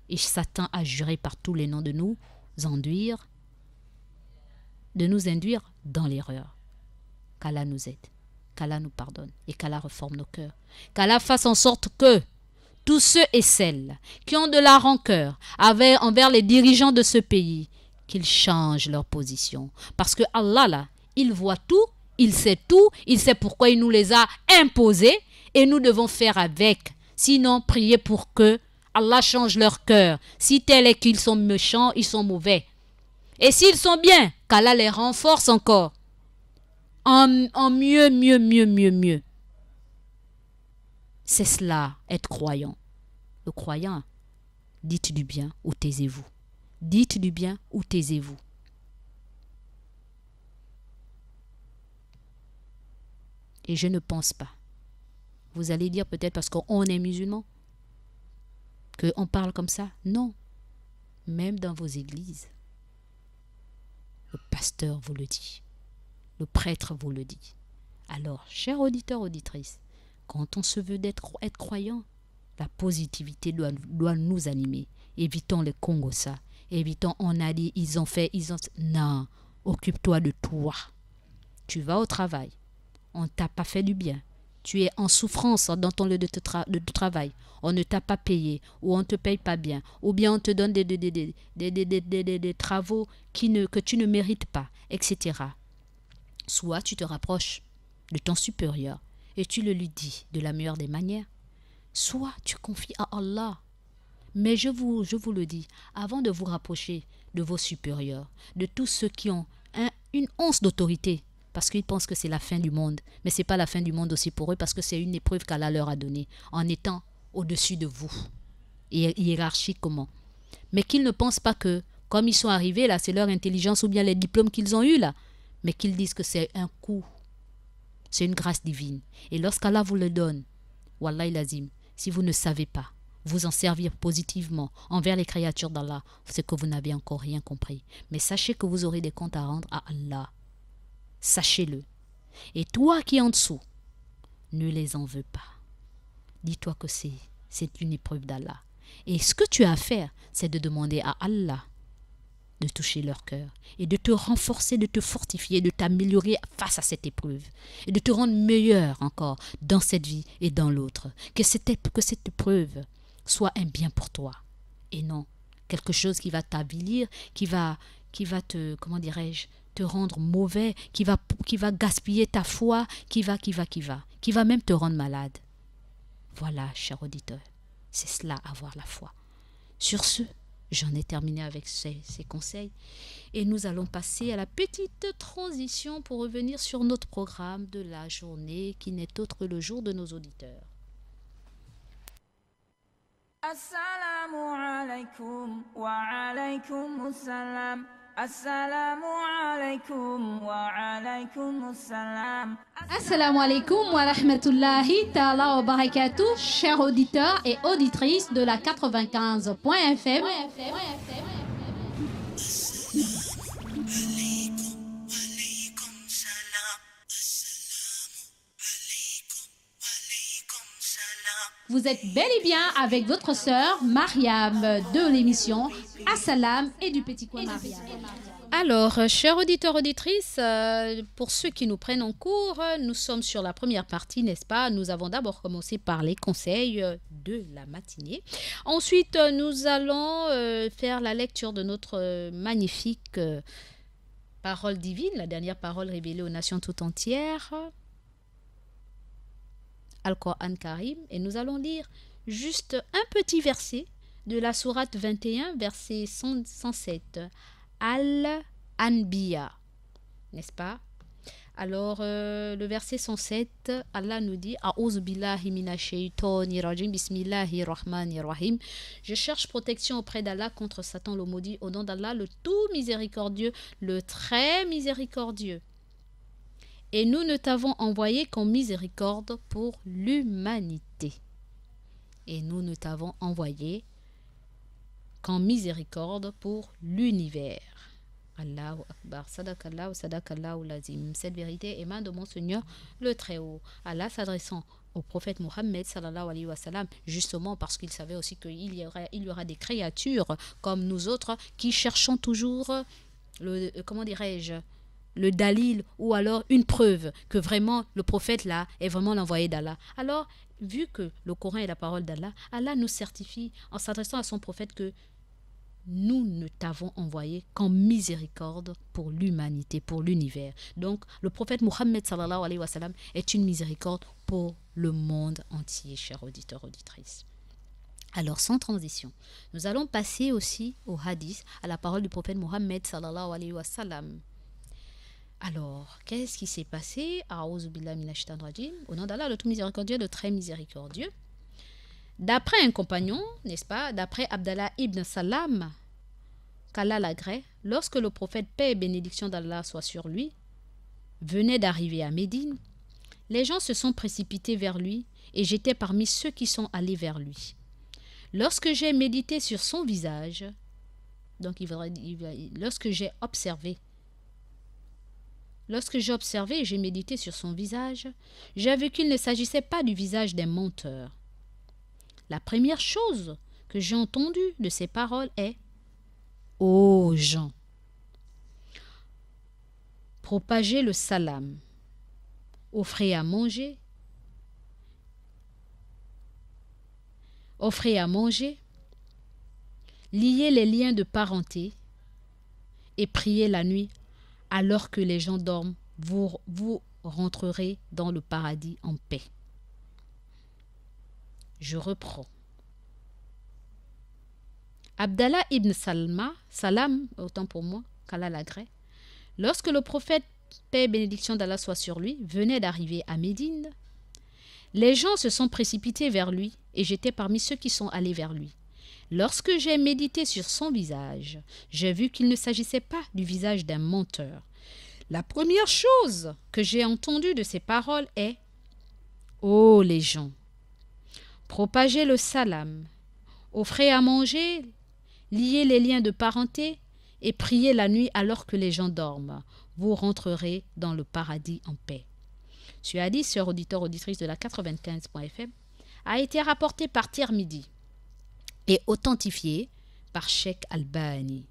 C: Et Satan a juré par tous les noms de nous induire dans l'erreur. Qu'Allah nous aide. Qu'Allah nous pardonne et qu'Allah reforme nos cœurs. Qu'Allah fasse en sorte que tous ceux et celles qui ont de la rancœur envers les dirigeants de ce pays, qu'ils changent leur position. Parce que Allah, là, il voit tout, il sait tout, il sait pourquoi il nous les a imposés et nous devons faire avec. Sinon, prier pour que Allah change leur cœur. Si tel est qu'ils sont méchants, ils sont mauvais. Et s'ils sont bien, qu'Allah les renforce encore. En mieux. C'est cela, être croyant. Le croyant, dites du bien ou taisez-vous. Dites du bien ou taisez-vous. Et je ne pense pas. Vous allez dire peut-être parce qu'on est musulman qu'on parle comme ça. Non. Même dans vos églises, le pasteur vous le dit. Le prêtre vous le dit. Alors, chers auditeurs, auditrices, quand on se veut être croyant, la positivité doit nous animer. Évitons les Congossa. Évitons, on a dit, ils ont fait. Non, occupe-toi de toi. Tu vas au travail. On ne t'a pas fait du bien. Tu es en souffrance dans ton lieu de travail. On ne t'a pas payé ou on ne te paye pas bien. Ou bien on te donne des travaux que tu ne mérites pas, etc. Soit tu te rapproches de ton supérieur et tu le lui dis de la meilleure des manières. Soit tu confies à Allah. Mais je vous le dis, avant de vous rapprocher de vos supérieurs, de tous ceux qui ont une once d'autorité, parce qu'ils pensent que c'est la fin du monde, mais ce n'est pas la fin du monde aussi pour eux, parce que c'est une épreuve qu'Allah leur a donnée, en étant au-dessus de vous, et hiérarchiquement. Mais qu'ils ne pensent pas que, comme ils sont arrivés là, c'est leur intelligence ou bien les diplômes qu'ils ont eus là, mais qu'ils disent que c'est un coup, c'est une grâce divine. Et lorsqu'Allah vous le donne, Wallahi lazim, si vous ne savez pas vous en servir positivement envers les créatures d'Allah, c'est que vous n'avez encore rien compris. Mais sachez que vous aurez des comptes à rendre à Allah. Sachez-le. Et toi qui es en dessous, ne les en veux pas. Dis-toi que c'est une épreuve d'Allah. Et ce que tu as à faire, c'est de demander à Allah de toucher leur cœur et de te renforcer, de te fortifier, de t'améliorer face à cette épreuve et de te rendre meilleur encore dans cette vie et dans l'autre. Que cette épreuve soit un bien pour toi et non quelque chose qui va t'avilir, qui va te, comment dirais-je, te rendre mauvais, qui va gaspiller ta foi, qui va même te rendre malade. Voilà, cher auditeur, c'est cela, avoir la foi. Sur ce, j'en ai terminé avec ces conseils et nous allons passer à la petite transition pour revenir sur notre programme de la journée qui n'est autre que le jour de nos auditeurs.
A: Assalamu alaikum wa alaikum assalam. Assalamu alaikum wa alaikum assalam.
B: Assalamu alaikum wa rahmatullahi ta'ala wa barakatuh, chers auditeurs et auditrices de la 95.fm. Vous êtes bel et bien avec votre sœur Mariam de l'émission Assalam et du Petit Coin Mariam.
C: Alors, chers auditeurs, auditrices, pour ceux qui nous prennent en cours, nous sommes sur la première partie, n'est-ce pas? Nous avons d'abord commencé par les conseils de la matinée. Ensuite, nous allons faire la lecture de notre magnifique parole divine, la dernière parole révélée aux nations tout entières, Al-Qur'an Karim, et nous allons lire juste un petit verset de la sourate 21, verset 107, Al-Anbiya, n'est-ce pas? Alors, le verset 107, Allah nous dit A'udhu billahi minash shaitani rajim, bismillahir rahmanir rahim. Je cherche protection auprès d'Allah contre Satan le maudit, au nom d'Allah, le tout miséricordieux, le très miséricordieux. Et nous ne t'avons envoyé qu'en miséricorde pour l'humanité. Et nous ne t'avons envoyé qu'en miséricorde pour l'univers. Allahu Akbar, Sadakallahu, Sadakallahu Lazim. Cette vérité émane de mon Seigneur le Très-Haut. Allah s'adressant au prophète Mohammed sallallahu alayhi wa sallam, justement parce qu'il savait aussi qu'il y aura des créatures comme nous autres qui cherchons toujours le dalil ou alors une preuve que vraiment le prophète là est vraiment l'envoyé d'Allah. Alors, vu que le Coran est la parole d'Allah, Allah nous certifie en s'adressant à son prophète que nous ne t'avons envoyé qu'en miséricorde pour l'humanité, pour l'univers. Donc, le prophète Mohammed sallallahu alayhi wa sallam est une miséricorde pour le monde entier, chers auditeurs, auditrices. Alors, sans transition, nous allons passer aussi au hadith, à la parole du prophète Mohammed sallallahu alayhi wa sallam. Alors, qu'est-ce qui s'est passé? A'udhu billahi minash shaitanir rajim. Au nom d'Allah, le tout miséricordieux, le très miséricordieux. D'après un compagnon, n'est-ce pas, d'après Abdallah ibn Salam, qu'Allah l'agrée, lorsque le prophète, paix et bénédiction d'Allah soit sur lui, venait d'arriver à Médine, les gens se sont précipités vers lui et j'étais parmi ceux qui sont allés vers lui. Lorsque j'ai médité sur son visage, donc lorsque j'ai observé et j'ai médité sur son visage, j'ai vu qu'il ne s'agissait pas du visage d'un menteur. La première chose que j'ai entendue de ces paroles est « Ô gens, propagez le salam, offrez à manger, liez les liens de parenté et priez la nuit. Alors que les gens dorment, vous rentrerez dans le paradis en paix. » Je reprends. Abdallah ibn Salam, autant pour moi, qu'Allah l'agrée, lorsque le prophète, paix et bénédiction d'Allah soit sur lui, venait d'arriver à Médine, les gens se sont précipités vers lui et j'étais parmi ceux qui sont allés vers lui. Lorsque j'ai médité sur son visage, j'ai vu qu'il ne s'agissait pas du visage d'un menteur. La première chose que j'ai entendue de ces paroles est « Ô les gens, propagez le salam, offrez à manger, liez les liens de parenté et priez la nuit alors que les gens dorment. Vous rentrerez dans le paradis en paix. » Ce hadith, sœur auditeur, auditrice de la 95.fm, a été rapporté par Tirmidhi et authentifié par Cheikh Albani.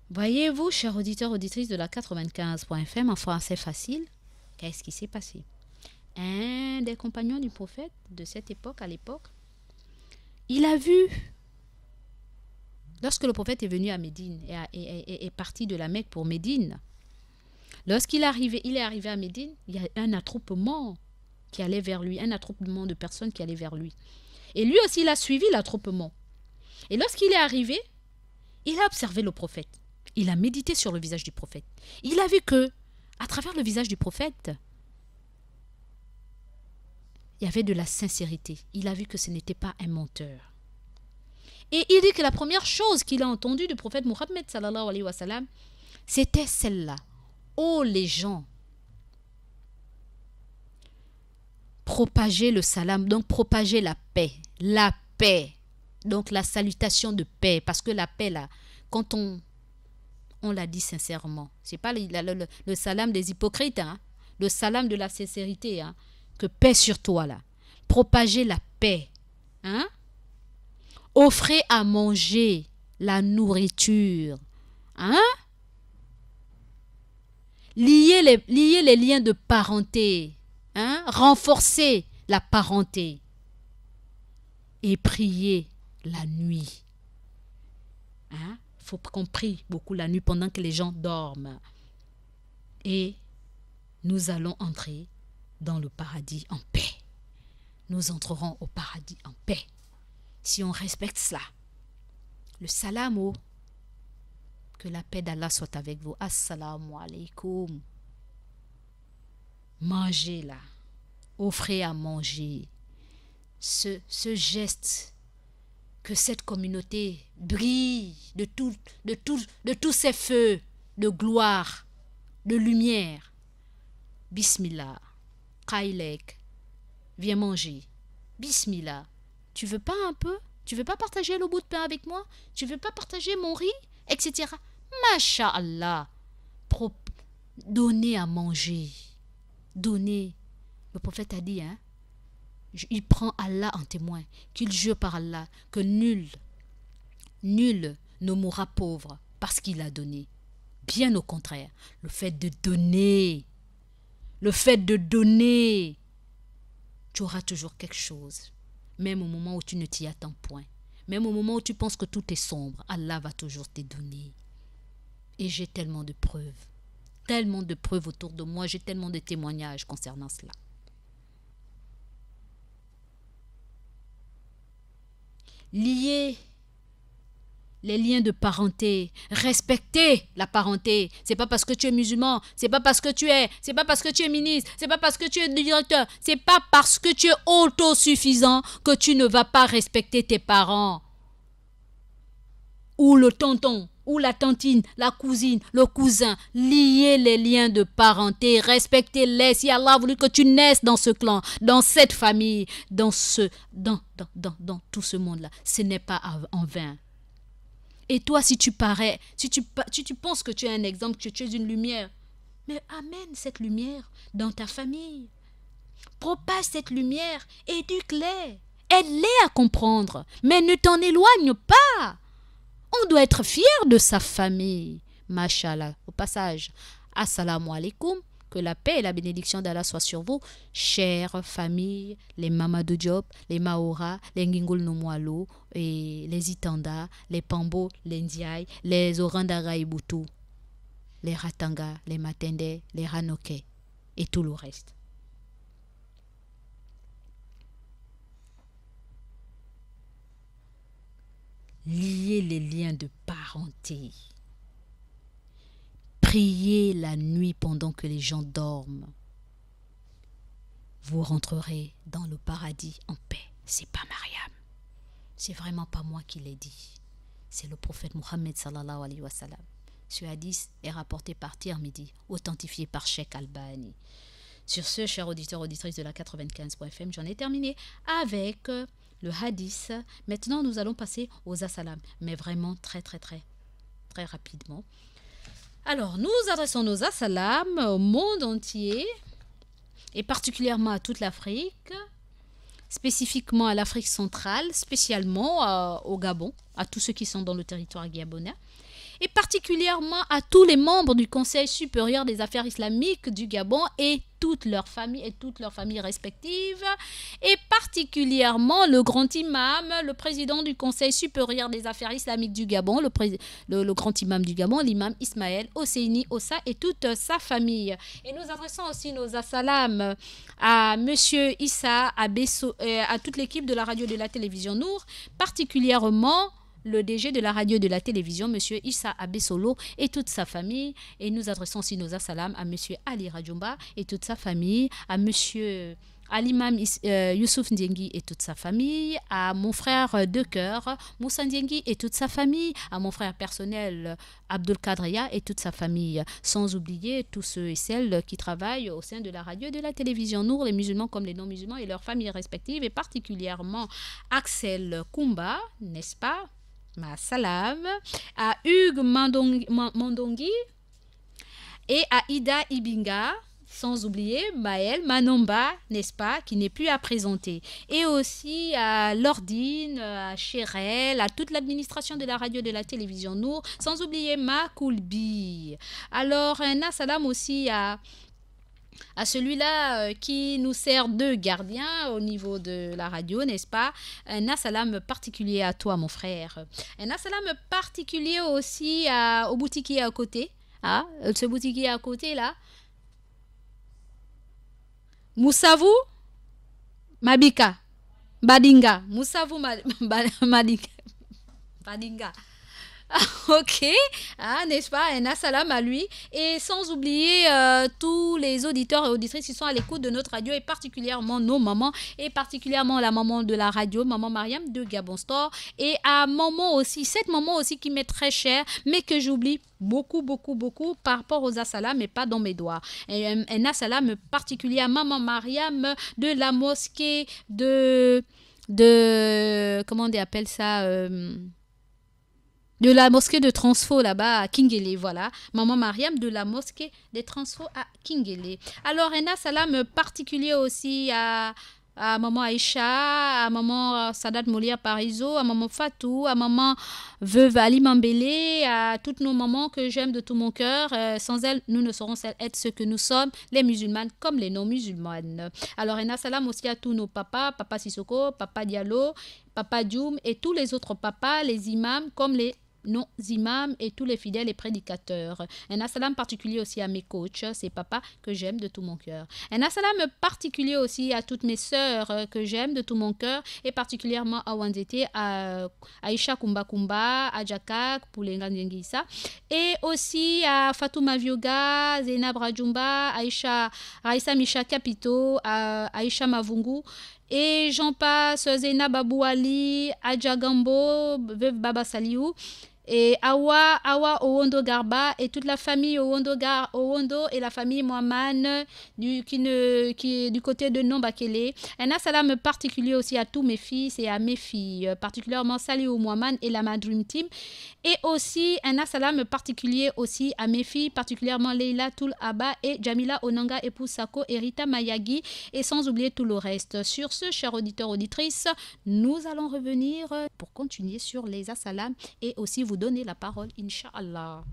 C: Voyez-vous, chers auditeurs, auditrices de la 95.fm, en français facile, qu'est-ce qui s'est passé? Un des compagnons du prophète de cette époque, à l'époque, il a vu, lorsque le prophète est venu à Médine et est parti de la Mecque pour Médine, lorsqu'il est arrivé à Médine, il y a un attroupement qui allait vers lui, un attroupement de personnes qui allaient vers lui. Et lui aussi, il a suivi l'attroupement. Et lorsqu'il est arrivé, il a observé le prophète. Il a médité sur le visage du prophète. Il a vu que, à travers le visage du prophète, il y avait de la sincérité. Il a vu que ce n'était pas un menteur. Et il dit que la première chose qu'il a entendue du prophète Mohammed sallallahu alayhi wa sallam, c'était celle-là. Oh les gens, propagez le salam, donc propagez la paix. La paix, donc la salutation de paix. Parce que la paix là, quand on l'a dit sincèrement, c'est pas le salam des hypocrites, hein, le salam de la sincérité, hein, que paix sur toi là. Propagez la paix, hein. Offrez à manger la nourriture, hein. Liez les liens de parenté, hein. Renforcez la parenté et priez la nuit, hein. Faut qu'on prie beaucoup la nuit pendant que les gens dorment. Et nous allons entrer dans le paradis en paix. Nous entrerons au paradis en paix. Si on respecte cela. Le salam, que la paix d'Allah soit avec vous. Assalamu alaikum. Mangez là. Offrez à manger. Ce geste, que cette communauté brille de tous ces feux de gloire, de lumière. Bismillah, Kailek, viens manger. Bismillah, tu veux pas un peu? Tu veux pas partager le bout de pain avec moi? Tu veux pas partager mon riz? Etc. Masha'Allah, donnez à manger. Donnez. Le prophète a dit, hein, il prend Allah en témoin, qu'il jure par Allah que nul ne mourra pauvre parce qu'il a donné. Bien au contraire, le fait de donner, tu auras toujours quelque chose. Même au moment où tu ne t'y attends point, même au moment où tu penses que tout est sombre, Allah va toujours te donner. Et j'ai tellement de preuves autour de moi, j'ai tellement de témoignages concernant cela. Liez les liens de parenté, respectez la parenté. C'est pas parce que tu es musulman, c'est pas parce que tu es ministre, c'est pas parce que tu es directeur, c'est pas parce que tu es autosuffisant que tu ne vas pas respecter tes parents. Ou le tonton, ou la tantine, la cousine, le cousin. Liez les liens de parenté, respectez-les. Si Allah a voulu que tu naisses dans ce clan, dans cette famille, dans tout ce monde-là, ce n'est pas en vain. Et toi, si tu penses que tu es un exemple, que tu es une lumière, mais amène cette lumière dans ta famille. Propage cette lumière, éduque-les, aide-les à comprendre, mais ne t'en éloigne pas. On doit être fier de sa famille. Mashallah. Au passage, assalamu alaikum. Que la paix et la bénédiction d'Allah soient sur vous, chère famille, les Mamadou Diop, les Maora, les Ngingul Nomwalo, et les Itanda, les Pambo, les Ndiaye, les Orandara Ibutu, les Ratanga, les Matende, les Ranoke et tout le reste. Liez les liens de parenté. Priez la nuit pendant que les gens dorment. Vous rentrerez dans le paradis en paix. C'est pas Mariam. C'est vraiment pas moi qui l'ai dit. C'est le prophète Mohammed sallallahu alayhi wa sallam. Ce hadith est rapporté par Tirmidhi, authentifié par Cheikh Albani. Sur ce, chers auditeurs, auditrices de la 95.fm, j'en ai terminé avec le hadith. Maintenant, nous allons passer aux assalam, mais vraiment très rapidement. Alors, nous adressons nos assalam au monde entier et particulièrement à toute l'Afrique, spécifiquement à l'Afrique centrale, spécialement au Gabon, à tous ceux qui sont dans le territoire gabonais, et particulièrement à tous les membres du Conseil supérieur des affaires islamiques du Gabon et toutes leurs familles respectives, et particulièrement le grand imam, le président du Conseil supérieur des affaires islamiques du Gabon, le grand imam du Gabon, l'imam Ismaël Hosseini Ossa et toute sa famille. Et nous adressons aussi nos assalam à monsieur Issa Abesso, à toute l'équipe de la radio et de la télévision Nour, particulièrement le DG de la radio et de la télévision, M. Issa Abessolo et toute sa famille. Et nous adressons aussi nos assalam à M. Ali Radjoumba et toute sa famille, à M. à l'imam Youssouf Ndiengi et toute sa famille, à mon frère de cœur, Moussa Ndiengi et toute sa famille, à mon frère personnel, Abdul Kadria et toute sa famille, sans oublier tous ceux et celles qui travaillent au sein de la radio et de la télévision Nour, les musulmans comme les non-musulmans et leurs familles respectives, et particulièrement Axel Kumba, n'est-ce pas? Ma salam, à Hugues Mandongi et à Ida Ibinga, sans oublier Maël Manomba, n'est-ce pas, qui n'est plus à présenter. Et aussi à Lordine, à Chérel, à toute l'administration de la radio et de la télévision Nour, sans oublier Ma Koulbi. Alors, un salam aussi à celui-là qui nous sert de gardien au niveau de la radio, n'est-ce pas? Un salam particulier à toi, mon frère. Un salam particulier aussi au boutiquier à côté. Ah, ce boutiquier à côté, là. Moussavou Mabika Badinga. Moussavou Madinga. Badinga. Ok, n'est-ce pas? Un salam à lui. Et sans oublier tous les auditeurs et auditrices qui sont à l'écoute de notre radio, et particulièrement nos mamans, et particulièrement la maman de la radio, maman Mariam de Gabon Store, et à maman aussi, cette maman aussi qui m'est très chère, mais que j'oublie beaucoup par rapport aux assalam, mais pas dans mes doigts. Et un assalam particulier à maman Mariam de la mosquée de comment on appelle ça, de la mosquée de Transfo là-bas à Kingele, voilà. Maman Mariam de la mosquée des Transfo à Kingele. Alors, un salam particulier aussi à maman Aïcha, à maman Sadat Molia Parizo, à maman Fatou, à maman Veuve Ali Mambélé, à toutes nos mamans que j'aime de tout mon cœur. Sans elles, nous ne saurions être ce que nous sommes, les musulmanes comme les non-musulmanes. Alors, un salam aussi à tous nos papas, Papa Sissoko, Papa Diallo, Papa Dioum et tous les autres papas, les imams comme les non-imams et tous les fidèles et prédicateurs. Un salam particulier aussi à mes coachs, ces papas que j'aime de tout mon cœur. Un salam particulier aussi à toutes mes sœurs que j'aime de tout mon cœur, et particulièrement à Wanzete, à Aïcha Kumba Kumba, à Jakak, Poulenga Ndiengisa, et aussi à Fatouma Vioga, Zainab Rajumba, Aïcha Raissa Misha Kapito, à Aïcha Mavungu, et j'en passe, Zena Babou Ali, Adja Gambo, Veuve Baba Saliou, et Awa Owondo Garba, et toute la famille Owondo et la famille Mohamed qui est du côté de Nombakele. Un salam particulier aussi à tous mes fils et à mes filles, particulièrement Saliou Mohamed et la Madrim Team. Et aussi un salam particulier aussi à mes filles, particulièrement Leila Toul Abba et Jamila Onanga, épouse Sako et Rita Mayagi, et sans oublier tout le reste. Sur ce, chers auditeurs, auditrices, nous allons revenir pour continuer sur les assalam et aussi vous donner la parole, Inch'Allah.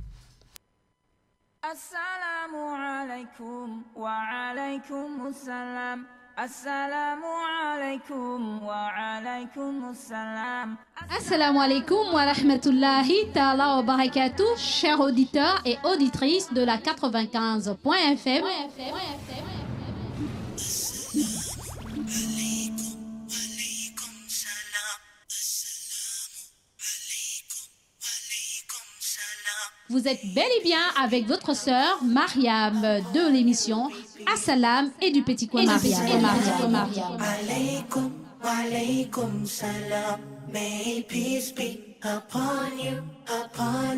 A: Assalamu alaikum wa alaikum assalam. Assalamu alaikum wa alaikum assalam.
B: Assalamu alaikum wa rahmatullahi ta'ala wa barakatuh, chers auditeurs et auditrices de la 95.fm. Vous êtes bel et bien avec votre sœur Mariam de l'émission Assalam et du Petit Coin Mariam.
D: Alaykum wa alaykum salam. May peace be upon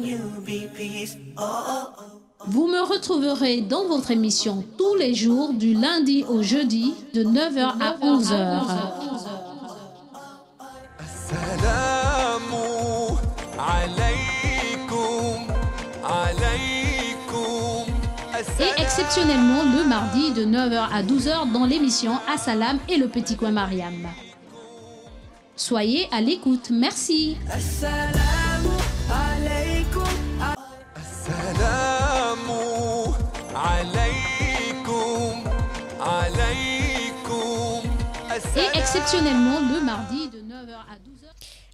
D: you be peace. Oh, oh, oh.
B: Vous me retrouverez dans votre émission tous les jours du lundi au jeudi de 9h à 11h.
E: Assalamu alaykum.
B: Et exceptionnellement le mardi de 9h à 12h dans l'émission Assalam et le Petit Coin Mariam. Soyez à l'écoute, merci.
D: Assalamu alaykum.
E: Assalamu alaykum.
B: Et exceptionnellement le mardi de 9h à 12h.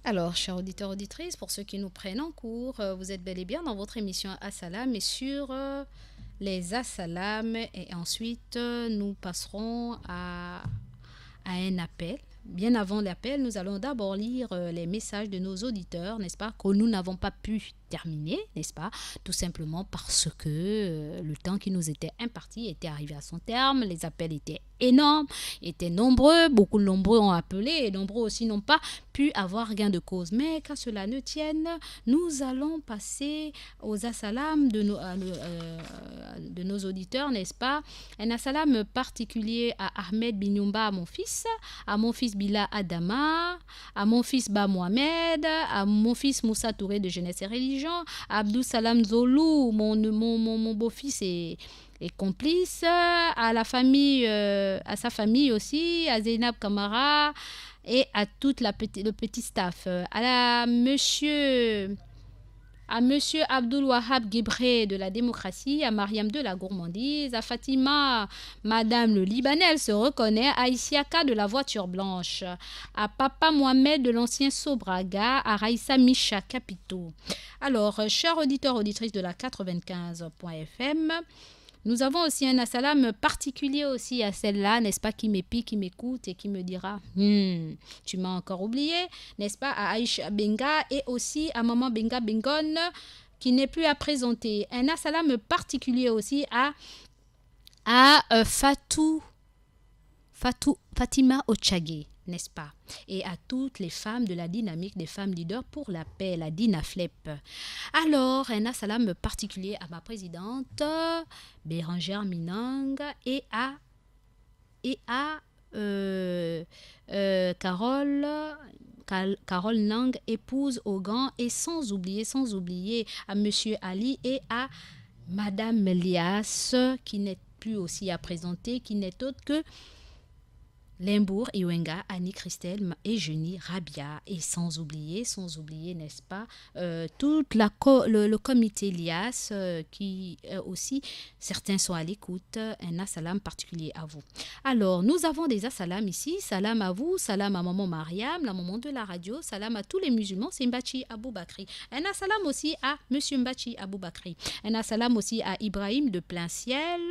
C: Alors, chers auditeurs, auditrices, pour ceux qui nous prennent en cours, vous êtes bel et bien dans votre émission Assalam et sur les Assalam. Et ensuite, nous passerons à un appel. Bien avant l'appel, nous allons d'abord lire les messages de nos auditeurs, n'est-ce pas, que nous n'avons pas pu
B: terminé, n'est-ce pas? Tout simplement parce que le temps qui nous était imparti était arrivé à son terme, les appels étaient énormes, étaient nombreux, beaucoup nombreux ont appelé et nombreux aussi n'ont pas pu avoir gain de cause. Mais qu'à cela ne tienne, nous allons passer aux assalam de nos auditeurs, n'est-ce pas? Un assalam particulier à Ahmed Binyumba, à mon fils Bila Adama, à mon fils Ba Mohamed, à mon fils Moussa Touré de Jeunesse et Religion, à Abdou Salam Zolou, mon beau-fils et complice, à la famille, à sa famille aussi, à Zainab Kamara et à toute le petit staff, à monsieur Abdul Wahab Gibré de la démocratie, à Mariam de la gourmandise, à Fatima, Madame le Libanais, elle se reconnaît, à Isiaka de la voiture blanche, à Papa Mohamed de l'ancien Sobraga, à Raïssa Micha Capito. Alors, chers auditeurs, auditrices de la 95.fm, nous avons aussi un assalam particulier aussi à celle-là, n'est-ce pas, qui m'épique, qui m'écoute et qui me dira tu m'as encore oublié, n'est-ce pas, à Aïcha Benga et aussi à Maman Benga Bengon qui n'est plus à présenter. Un assalam particulier aussi à Fatima Ochagé, n'est-ce pas, et à toutes les femmes de la dynamique des femmes leaders pour la paix, la DINAFLEP. Alors, un assalam particulier à ma présidente Bérangère Minang et à Carole Nang, épouse Ogan, et sans oublier à Monsieur Ali et à Madame Elias, qui n'est plus aussi à présenter, qui n'est autre que Limbourg, Iwenga, Annie Christelle et Jenny Rabia. Et sans oublier, n'est-ce pas, tout le comité Lias qui aussi, certains sont à l'écoute. Un assalam particulier à vous. Alors, nous avons des assalams ici. Salam à vous, salam à Maman Mariam, la maman de la radio, salam à tous les musulmans, c'est Mbachi Aboubakri. Un assalam aussi à Monsieur Mbachi Aboubakri. Un assalam aussi à Ibrahim de Plein Ciel.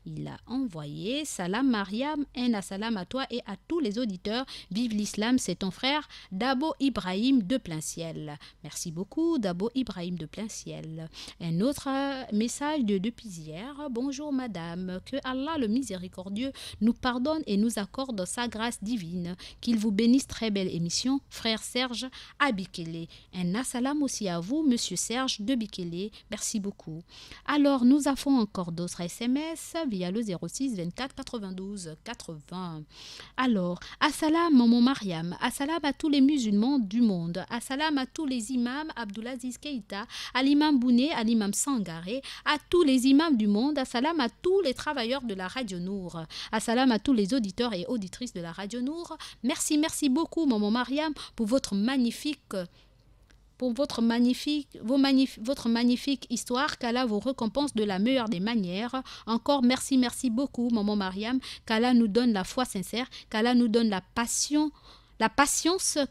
B: Il a envoyé salam Mariam, un assalam à toi et à tous les auditeurs. Vive l'islam, c'est ton frère Dabo Ibrahim de Plein Ciel. Merci beaucoup Dabo Ibrahim de Plein Ciel. Un autre message depuis hier. Bonjour madame, que Allah le miséricordieux nous pardonne et nous accorde sa grâce divine. Qu'il vous bénisse, très belle émission. Frère Serge à Bikele. Un assalam aussi à vous monsieur Serge de Bikele. Merci beaucoup. Alors nous avons encore d'autres SMS via le 06 24 92 80. Alors, assalam Maman Mariam, assalam à tous les musulmans du monde, assalam à tous les imams Abdulaziz Keïta, à l'imam Bouné, à l'imam Sangaré, à tous les imams du monde, assalam à tous les travailleurs de la Radio Nour, assalam à tous les auditeurs et auditrices de la Radio Nour. Merci beaucoup Maman Mariam pour votre magnifique histoire, qu'Allah vous récompense de la meilleure des manières. Encore merci beaucoup Maman Mariam, qu'Allah nous donne la foi sincère, qu'Allah nous donne la patience,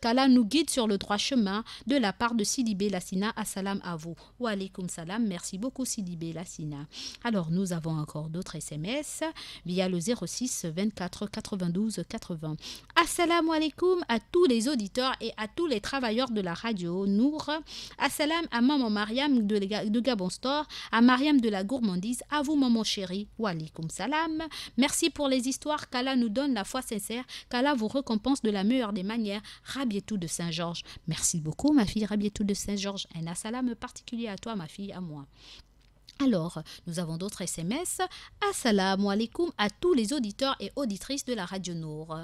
B: qu'Allah nous guide sur le droit chemin, de la part de Sidi Lassina. Assalam à vous. Wa alaykoum salam. Merci beaucoup Sidi Lassina. Alors nous avons encore d'autres SMS via le 06 24 92 80. Assalamu alaikum à tous les auditeurs et à tous les travailleurs de la radio Nour. Assalam à Maman Mariam de Gabon Store, à Mariam de la gourmandise, à vous Maman chérie. Wa alaykoum salam. Merci pour les histoires, qu'Allah nous donne la foi sincère, qu'Allah vous récompense de la meilleure des manières. Rabietou de Saint-Georges. Merci beaucoup ma fille Rabietou de Saint-Georges. Un assalam particulier à toi ma fille, à moi. Alors, nous avons d'autres SMS. Assalamu alaikum à tous les auditeurs et auditrices de la Radio Nour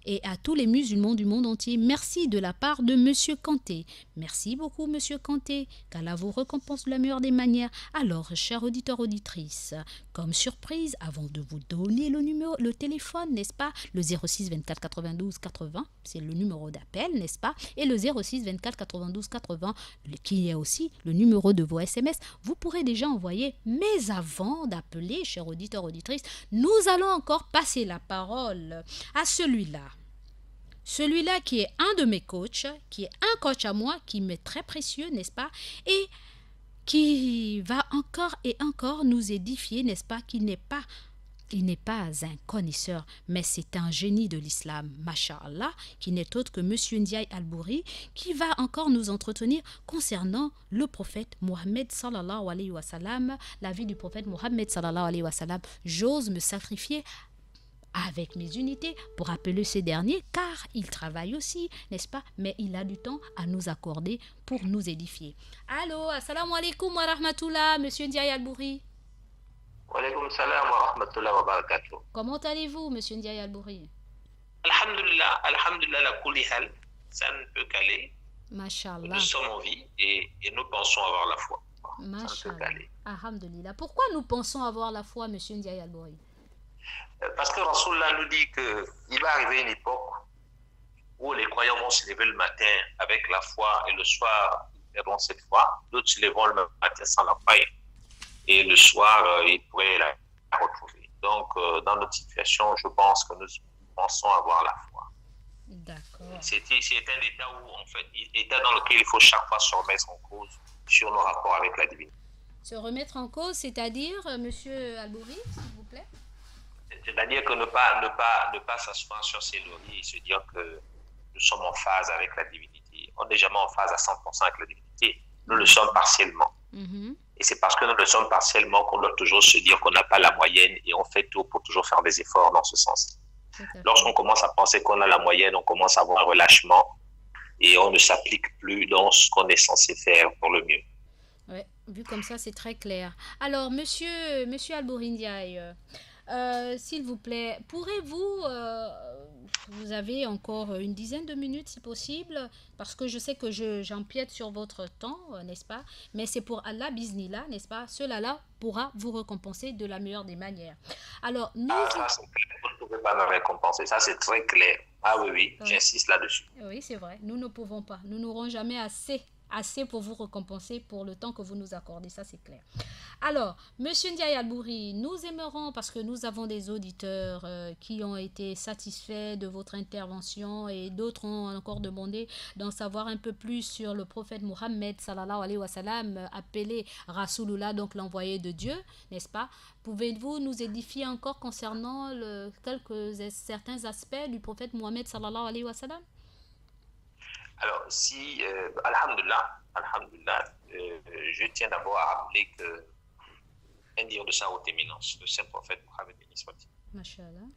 B: et à tous les musulmans du monde entier. Merci de la part de Monsieur Kanté. Merci beaucoup Monsieur Kanté, qu'Allah vous récompense de la meilleure des manières. Alors, chers auditeurs, auditrices, comme surprise, avant de vous donner le téléphone, n'est-ce pas, le 06 24 92 80, c'est le numéro d'appel, n'est-ce pas, et le 06 24 92 80, qui est aussi le numéro de vos SMS, vous pourrez déjà envoyer. Mais avant d'appeler, chers auditeurs, auditrices, nous allons encore passer la parole à celui-là qui est un de mes coachs, qui est un coach à moi, qui m'est très précieux, n'est-ce pas, et qui va encore et encore nous édifier, n'est-ce pas, qui n'est pas Il n'est pas un connaisseur, mais c'est un génie de l'islam, Masha'Allah, qui n'est autre que Monsieur Ndiaye Albouri, qui va encore nous entretenir concernant le prophète Mohammed sallallahu alayhi wa sallam, la vie du prophète Mohammed sallallahu alayhi wa sallam. J'ose me sacrifier avec mes unités pour appeler ce dernier, car il travaille aussi, n'est-ce pas? Mais il a du temps à nous accorder pour nous édifier. Allô, assalamu alaikum wa rahmatullah, Monsieur Ndiaye Albouri.
F: Wa alaykoum salam wa rahmatullahi wa barakatuh.
B: Comment allez-vous, Monsieur Ndiaye Albouri?
F: Alhamdulillah, la kulli hal, ça ne peut qu'aller.
B: Mashallah.
F: Nous sommes en vie et nous pensons avoir la foi. Ça ne peut
B: Mashallah.
F: qu'aller.
B: Alhamdulillah. Pourquoi nous pensons avoir la foi, Monsieur Ndiaye Albouri?
F: Parce que Rasulullah nous dit qu'il va arriver une époque où les croyants vont se lever le matin avec la foi et le soir, ils perdront cette foi. D'autres se lèveront le matin sans la foi et le soir, ils pourraient la retrouver. Donc, dans notre situation, je pense que nous pensons avoir la foi.
B: D'accord.
F: C'est un état où, en fait, état dans lequel il faut chaque fois se remettre en cause sur nos rapports avec la divinité.
B: Se remettre en cause, c'est-à-dire, Monsieur Albouri, s'il vous plaît?
F: C'est-à-dire que ne pas s'asseoir sur ses lauriers et se dire que nous sommes en phase avec la divinité. On n'est jamais en phase à 100% avec la divinité. Nous le sommes partiellement. Et c'est parce que nous le sommes partiellement qu'on doit toujours se dire qu'on n'a pas la moyenne et on fait tout pour toujours faire des efforts dans ce sens. Lorsqu'on commence à penser qu'on a la moyenne, on commence à avoir un relâchement et on ne s'applique plus dans ce qu'on est censé faire pour le mieux.
B: Oui, vu comme ça, c'est très clair. Alors, Monsieur Albouri Ndiaye, s'il vous plaît, pourrez-vous, vous avez encore une dizaine de minutes si possible, parce que je sais que j'empiète sur votre temps, n'est-ce pas? Mais c'est pour Allah, biznillah, n'est-ce pas? Cela-là pourra vous récompenser de la meilleure des manières. Alors, nous...
F: Ça, vous ne pouvez pas me récompenser, ça c'est très clair. Ah oui, j'insiste là-dessus.
B: Oui, c'est vrai, nous ne pouvons pas, nous n'aurons jamais assez pour vous récompenser pour le temps que vous nous accordez, ça c'est clair. Alors, Monsieur Ndiaye Albouri, nous aimerons, parce que nous avons des auditeurs qui ont été satisfaits de votre intervention et d'autres ont encore demandé d'en savoir un peu plus sur le prophète Mohammed sallallahu alayhi wa sallam, appelé Rasulullah, donc l'envoyé de Dieu, n'est-ce pas? Pouvez-vous nous édifier encore concernant certains aspects du prophète Mohammed sallallahu alayhi wa sallam?
F: Alors, si, alhamdulillah, je tiens d'abord à rappeler que un dire de sa haute éminence, le saint prophète Mohammed béni soit-il.
B: Mashallah.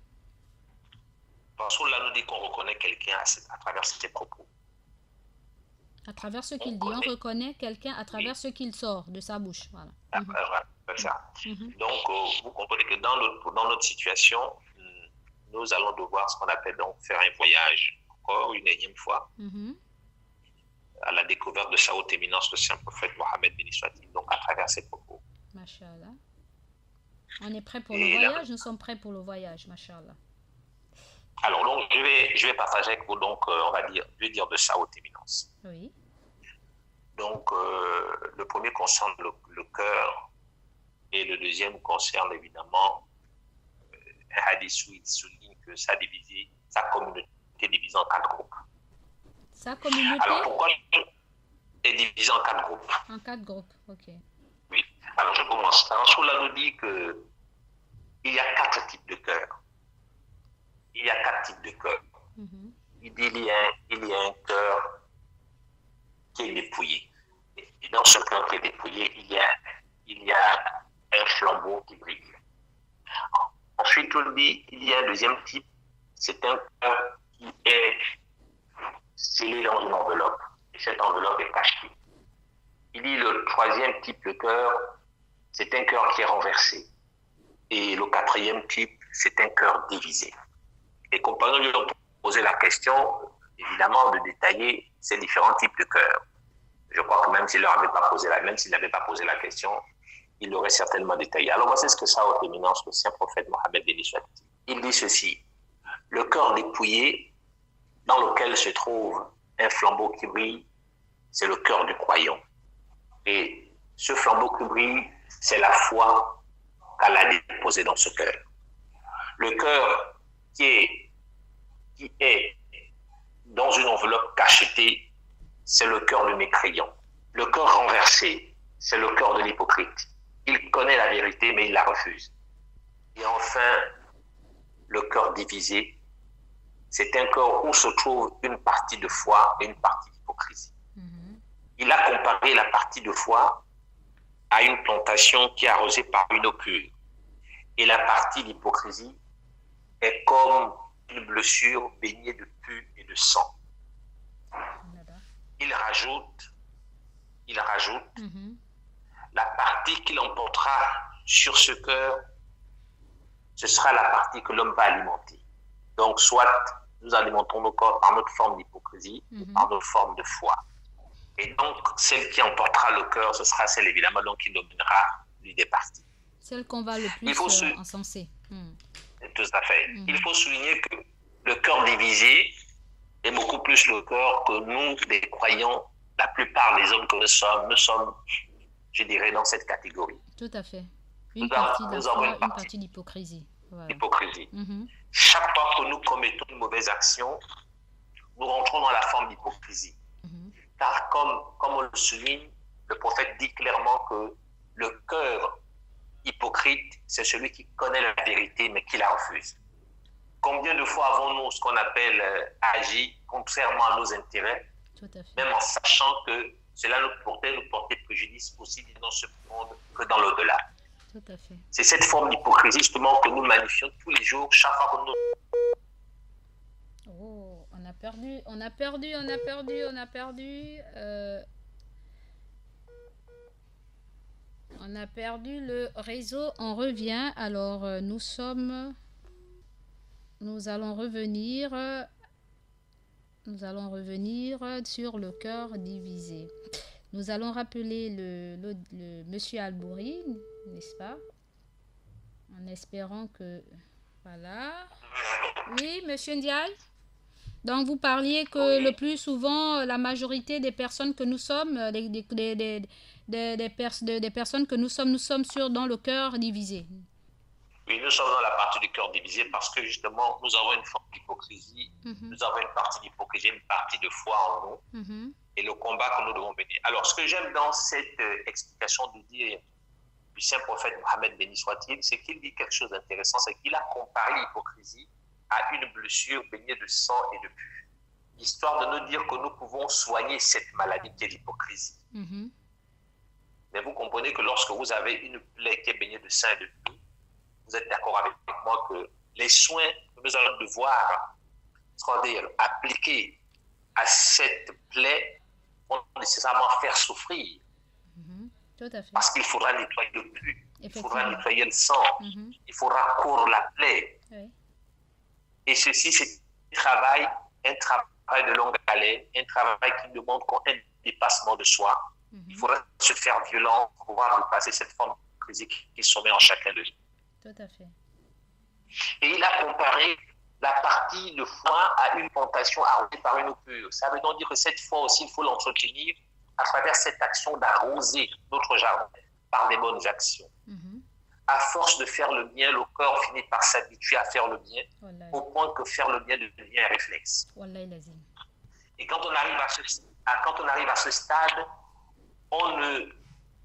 F: Rasulullah nous dit qu'on reconnaît quelqu'un à travers ses propos.
B: À travers ce qu'il dit, on reconnaît quelqu'un à travers ce qu'il sort de sa bouche. Voilà.
F: C'est ça. Donc, vous comprenez que dans notre situation, nous allons devoir ce qu'on appelle donc faire un voyage, encore une énième fois, à la découverte de sa haute éminence, le saint prophète Mohammed béni soit-il, donc à travers ses propos.
B: Mashallah. On est prêt pour le voyage, nous sommes prêts pour le voyage, Mashallah.
F: Alors, donc, je vais partager avec vous, donc, on va dire, je vais dire de sa haute éminence.
B: Oui.
F: Donc, le premier concerne le cœur et le deuxième concerne évidemment un hadith où il souligne que sa communauté est divisée en 4 groupes.
B: Sa communauté
F: Alors, pourquoi est divisée en 4 groupes?
B: En 4 groupes, ok.
F: Oui. Alors, je commence. Rasulullah nous dit qu'il y a 4 types de cœurs. Il y a 4 types de cœurs. Il dit il y a un cœur qui est dépouillé. Et dans ce cœur qui est dépouillé, il y a un flambeau qui brille. Ensuite, on dit il y a un deuxième type. C'est un cœur qui est scellé dans une enveloppe. Et cette enveloppe est cachée. Il dit le troisième type de cœur, c'est un cœur qui est renversé. Et le quatrième type, c'est un cœur divisé. Les compagnons lui ont posé la question, évidemment, de détailler ces différents types de cœurs. Je crois que même s'il n'avait pas posé la question, il l'aurait certainement détaillé. Alors voici ce que sa haute éminence, le saint prophète Mohammed béni soit-il. Il dit ceci: le cœur dépouillé, dans lequel se trouve un flambeau qui brille, c'est le cœur du croyant. Et ce flambeau qui brille, c'est la foi qu'Allah a déposée dans ce cœur. Le cœur qui est dans une enveloppe cachetée, c'est le cœur du mécréant. Le cœur renversé, c'est le cœur de l'hypocrite. Il connaît la vérité, mais il la refuse. Et enfin, le cœur divisé, c'est un cœur où se trouve une partie de foi et une partie d'hypocrisie. Il a comparé la partie de foi à une plantation qui est arrosée par une eau pure. Et la partie d'hypocrisie est comme une blessure baignée de pus et de sang. Il rajoute la partie qu'il emportera sur ce cœur, ce sera la partie que l'homme va alimenter. Donc, soit nous alimentons nos corps par notre forme d'hypocrisie ou par notre forme de foi. Et donc, celle qui emportera le cœur, ce sera celle, évidemment, donc, qui dominera l'une des parties.
B: Celle qu'on va le plus encenser.
F: Tout à fait. Il faut souligner que le cœur divisé est beaucoup plus le cœur que nous, les croyants, la plupart des hommes que nous sommes, je dirais, dans cette catégorie.
B: Tout à fait. Une partie de la foi, une partie d'hypocrisie. Voilà.
F: Hypocrisie. Chaque fois que nous commettons une mauvaise action, nous rentrons dans la forme d'hypocrisie. Car comme on le souligne, le prophète dit clairement que le cœur hypocrite, c'est celui qui connaît la vérité mais qui la refuse. Combien de fois avons-nous ce qu'on appelle agi contrairement à nos intérêts, même en sachant que cela nous portait préjudice aussi dans ce monde que dans l'au-delà.
B: Tout à fait.
F: C'est cette forme d'hypocrisie justement que nous magnifions tous les jours, chaque fois que nous...
B: Oh, on a perdu. On a perdu le réseau. On revient. Alors, nous allons revenir sur le cœur divisé. Nous allons rappeler le monsieur Albouri, n'est-ce pas? En espérant que... Voilà. Oui, monsieur Ndiaye. Donc, vous parliez que le plus souvent, la majorité des personnes que nous sommes, des personnes que nous sommes dans le cœur divisé.
F: Oui, nous sommes dans la partie du cœur divisé parce que justement, nous avons une forme d'hypocrisie, nous avons une partie d'hypocrisie, une partie de foi en nous, et le combat que nous devons mener. Alors, ce que j'aime dans cette explication de dire du saint prophète Mohammed, béni soit-il, c'est qu'il dit quelque chose d'intéressant, c'est qu'il a comparé l'hypocrisie à une blessure baignée de sang et de pus, histoire de nous dire que nous pouvons soigner cette maladie qui est l'hypocrisie. Mais vous comprenez que lorsque vous avez une plaie qui est baignée de sang et de pus, vous êtes d'accord avec moi que les soins que nous allons devoir, c'est-à-dire appliquer à cette plaie, vont nécessairement faire souffrir.
B: Tout à fait.
F: Parce qu'il faudra nettoyer le pus, il faudra nettoyer le sang, il faudra coudre la plaie. Oui. Et ceci, c'est un travail de longue haleine, un travail qui demande un dépassement de soi. Il faudra se faire violent pour pouvoir dépasser cette forme physique qui sommet en chacun de nous.
B: Tout à fait.
F: Et il a comparé la partie de foi à une plantation arrosée par une eau pure. Ça veut donc dire que cette foi aussi, il faut l'entretenir à travers cette action d'arroser notre jardin par des bonnes actions. À force de faire le bien, le corps finit par s'habituer à faire le bien, au point que faire le bien devient un réflexe. Et quand on arrive à ce stade, on ne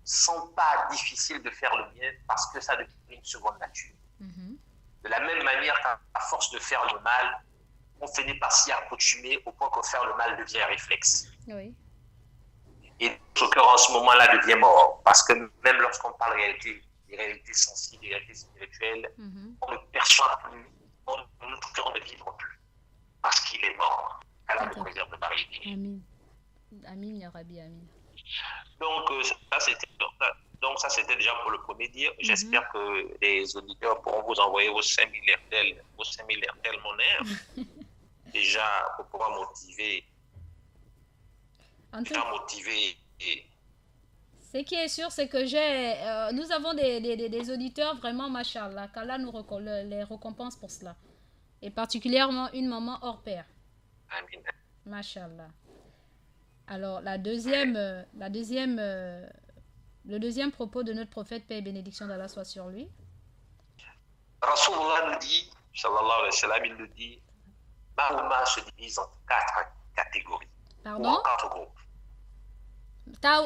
F: sent pas difficile de faire le bien parce que ça devient une seconde nature. De la même manière qu'à force de faire le mal, on finit par s'y accoutumer au point que faire le mal devient un réflexe. Oui. Et notre cœur en ce moment-là devient mort parce que même lorsqu'on parle des réalités sensibles, des réalités spirituelles, on ne perçoit plus, notre cœur ne vibre plus parce qu'il est mort. Alors le préserve de Marie.
B: Amin. Amin, ya Rabbi, amin.
F: Donc, ça, c'était déjà pour le premier dire. J'espère que les auditeurs pourront vous envoyer vos 5000 RTL monnaie, déjà pour pouvoir motiver.
B: Ce qui est sûr, c'est que nous avons des auditeurs vraiment, machallah, qu'Allah nous les récompense pour cela. Et particulièrement une maman hors pair.
F: Amin.
B: Machallah. Alors, le deuxième propos de notre prophète, paix et bénédiction d'Allah soit sur lui.
F: Rasulullah nous dit, sallallahu alayhi wa sallam, il nous dit, ma umma se divise en 4 catégories.
B: Pardon?
F: En 4 groupes.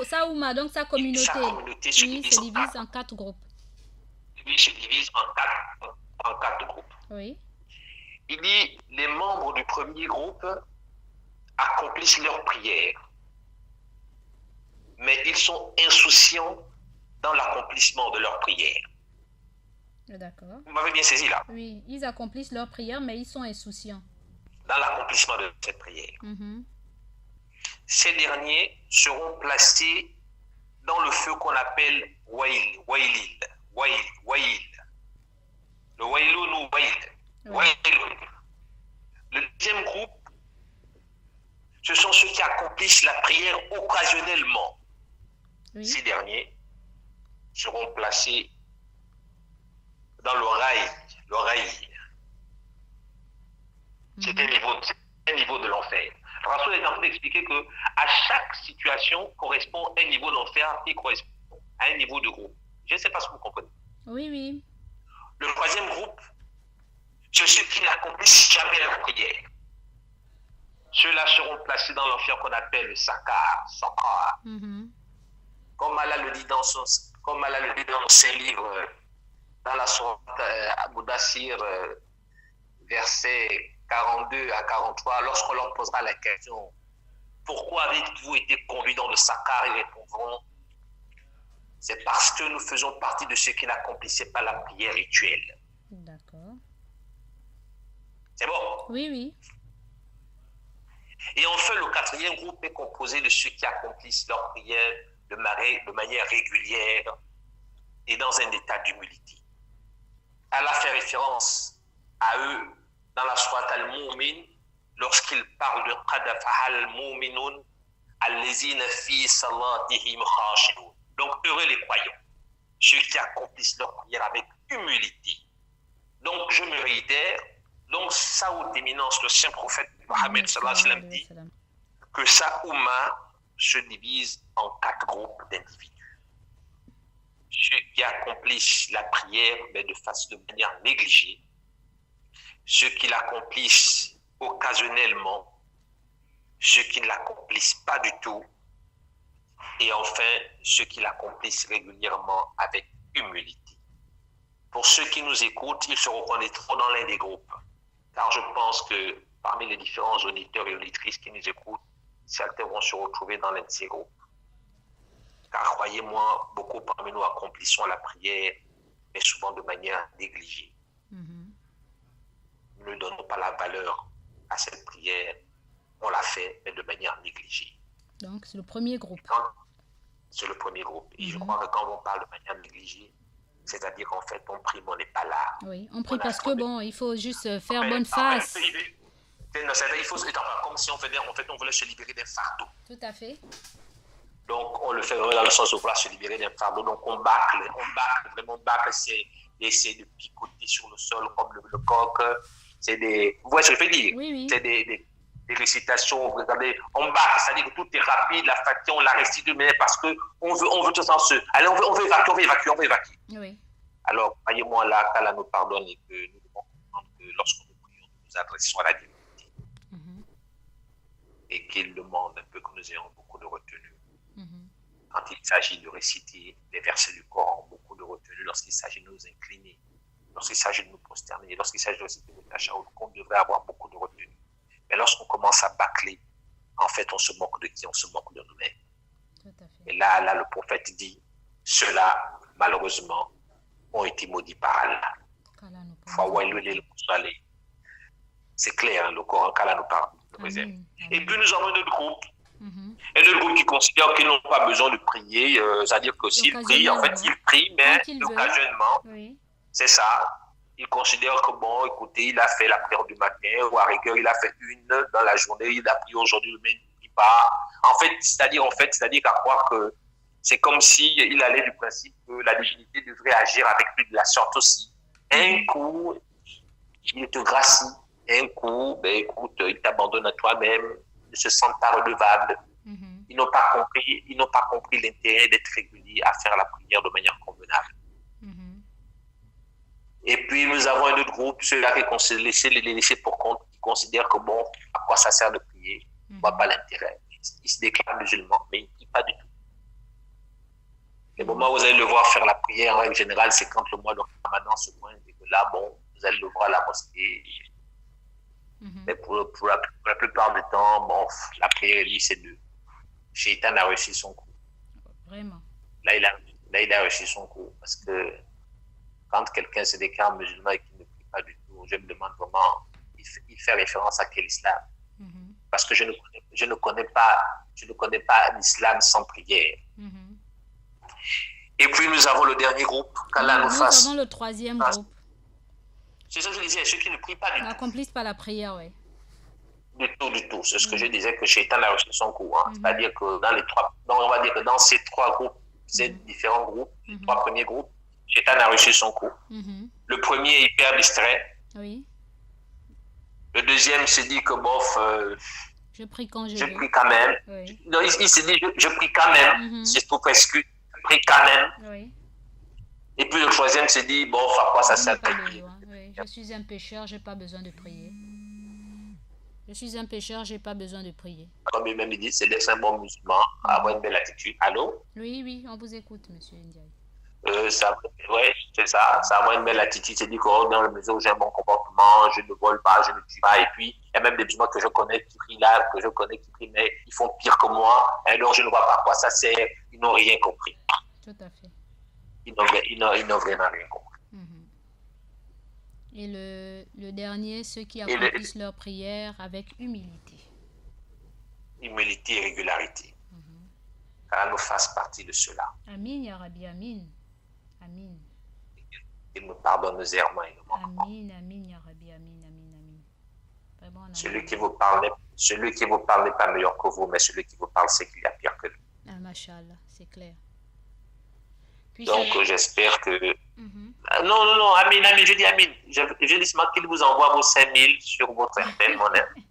B: Sa umma, donc sa communauté,
F: se divise
B: en 4 groupes.
F: lui se divise en quatre groupes.
B: Oui.
F: Il dit, les membres du premier groupe accomplissent leur prière, mais ils sont insouciants dans l'accomplissement de leur prière.
B: D'accord.
F: Vous m'avez bien saisi là?
B: Oui, ils accomplissent leur prière, mais ils sont insouciants.
F: Dans l'accomplissement de cette prière.
B: Mhm.
F: Ces derniers seront placés dans le feu qu'on appelle wail. Le wailoun ou wail. Wailoun. Le deuxième groupe, ce sont ceux qui accomplissent la prière occasionnellement.
B: Oui.
F: Ces derniers seront placés dans l'oreille. C'est un niveau de l'enfer. Rasoul est en train d'expliquer que à chaque situation correspond un niveau d'enfer qui correspond à un niveau de groupe. Je ne sais pas si vous comprenez.
B: Oui, oui.
F: Le troisième groupe, c'est ceux qui n'accomplissent jamais la prière. Ceux-là seront placés dans l'enfer qu'on appelle le sakar.
B: Mhm.
F: Comme Allah le dit dans ses livres, dans la sourate Mudassir, versets 42 à 43, lorsqu'on leur posera la question, pourquoi avez-vous été conduits dans le sakar, ils répondront, c'est parce que nous faisons partie de ceux qui n'accomplissaient pas la prière rituelle.
B: D'accord.
F: C'est bon?
B: Oui, oui.
F: Et enfin, le quatrième groupe est composé de ceux qui accomplissent leur prière de manière régulière et dans un état d'humilité. Allah fait référence à eux dans la sourate Al-Mu'min lorsqu'il parle de qad afahal mu'minun allazina fi salatihim khashi'un. Donc heureux les croyants, ceux qui accomplissent leur prière avec humilité. Donc je me réitère, donc sa haute éminence, le saint prophète Mohammed sallallahu alayhi wa sallam dit que sa Oumma se divise en 4 groupes d'individus. Ceux qui accomplissent la prière mais de manière négligée, ceux qui l'accomplissent occasionnellement, ceux qui ne l'accomplissent pas du tout, et enfin ceux qui l'accomplissent régulièrement avec humilité. Pour ceux qui nous écoutent, ils se reconnaîtront dans l'un des groupes, car je pense que parmi les différents auditeurs et auditrices qui nous écoutent, certains vont se retrouver dans l'un de ces groupes. Car croyez-moi, beaucoup parmi nous accomplissons la prière, mais souvent de manière négligée.
B: Mhm.
F: Nous ne donnons pas la valeur à cette prière. On la fait, mais de manière négligée.
B: Donc, c'est le premier groupe.
F: C'est le premier groupe. Et je crois que quand on parle de manière négligée, c'est-à-dire qu'en fait, on prie, mais on n'est pas là.
B: Oui, on prie parce que, bon, il faut juste faire bonne face.
F: Il faut, comme si on voulait se libérer d'un fardeau.
B: Tout à fait.
F: Donc, on le fait vraiment dans le sens de vouloir se libérer d'un fardeau. Donc, on bâcle, c'est essayer de picoter sur le sol comme le coq. C'est des, vous voyez ce que je veux dire?
B: Oui, oui.
F: C'est des récitations, regardez, on bâcle, c'est-à-dire que tout est rapide, la fatigue, on la restitue, mais parce qu'on veut tout sens. Allez, on veut évacuer.
B: Oui.
F: Alors, croyez-moi là, qu'Allah nous pardonne et que nous devons comprendre que lorsque nous prions, nous nous adressons à la divinité. Et qu'il demande un peu que nous ayons beaucoup de retenue. Quand il s'agit de réciter les versets du Coran, beaucoup de retenue, lorsqu'il s'agit de nous incliner, lorsqu'il s'agit de nous prosterner, lorsqu'il s'agit de réciter le tashahhud, qu'on devrait avoir beaucoup de retenue. Mais lorsqu'on commence à bâcler, en fait, on se moque de qui? On se moque de nous-mêmes.
B: Tout à fait.
F: Et là, le prophète dit, ceux-là, malheureusement, ont été maudits par Allah. C'est clair, hein, le Coran, qu'Allah nous parle. Et puis nous avons un autre groupe. Un autre groupe qui considère qu'ils n'ont pas besoin de prier, c'est-à-dire que s'ils prient, en fait, ils prient, mais occasionnellement, c'est ça. Ils considèrent que, bon, écoutez, il a fait la prière du matin, ou à rigueur, il a fait une dans la journée, il a prié aujourd'hui, mais il ne prie pas. En fait, c'est-à-dire qu'à croire que c'est comme s'il allait du principe que la divinité devrait agir avec lui de la sorte aussi. Un coup, il te gracie. Un coup, ben écoute, il t'abandonne à toi-même, ne se sentent pas redevables. Ils n'ont pas compris l'intérêt d'être réguliers à faire la prière de manière convenable. Et puis nous avons un autre groupe, ceux-là qui les laisser pour compte, qui considèrent que bon, à quoi ça sert de prier, ils ne voient pas l'intérêt. Ils se déclarent musulmans, mais ils ne prient pas du tout. Les moments où vous allez le voir faire la prière, en règle générale, c'est quand le mois de Ramadan se pointe et que là, bon, vous allez le voir à la mosquée. Mais pour la plupart du temps, bon, la prière, lui, c'est deux. Shaitan a reçu son coup.
B: Vraiment.
F: Là, il a reçu son coup. Parce que quand quelqu'un se déclare musulman et qu'il ne prie pas du tout, je me demande vraiment, il fait référence à quel islam? Parce que je ne connais pas l'islam sans prière. Et puis, nous avons le dernier groupe. Qu'Allah nous fasse.
B: Nous avons le troisième groupe.
F: C'est ça que je disais, ceux qui ne prient pas du tout.
B: N'accomplissent pas la prière, oui.
F: Du tout. C'est ce que je disais, que Shaitan a reçu son coup. C'est-à-dire que dans les trois, donc on va dire que dans ces trois groupes, ces différents groupes, les trois premiers groupes, Shaitan a reçu son coup. Le premier est hyper distrait.
B: Oui.
F: Le deuxième s'est dit que bof,
B: je prie quand je veux.
F: Prie quand même.
B: Oui.
F: Non, il s'est dit je prie quand même. C'est tout excuse. Je prie quand même.
B: Oui.
F: Et puis le troisième s'est dit bon, à quoi ça sert de prier?
B: Oui. Je suis un pécheur, j'ai pas besoin de prier. Je suis un pécheur, j'ai pas besoin de prier.
F: Comme lui-même dit, c'est d'être un bon musulman, avoir une belle attitude. Allô?
B: Oui, on vous écoute, monsieur Ndiaye.
F: Oui, c'est ça. Ça avoir une belle attitude. C'est dit que dans le mesure où j'ai un bon comportement, je ne vole pas, je ne tue pas. Et puis, il y a même des musulmans que je connais qui prient là, que je connais qui prient, mais ils font pire que moi. Et donc, je ne vois pas à quoi ça sert. Ils n'ont rien compris.
B: Tout à fait.
F: Ils n'ont vraiment rien compris.
B: Et le dernier, ceux qui accomplissent leur prière avec humilité.
F: Humilité et régularité. Qu'Allah nous fasse partie de cela.
B: Amin, ya Rabbi, amin. Amin.
F: Il me pardonne nos errements et nos manquements.
B: Amin, ya Rabbi, amin. Vraiment,
F: celui qui vous parle n'est pas meilleur que vous, mais celui qui vous parle, c'est qu'il y a pire que lui.
B: Ah, machallah, c'est clair. Puis
F: donc, j'espère que... Non, Amin, je dis Amin. Je dis seulement qu'il vous envoie vos 5000 sur votre appel, mon ami.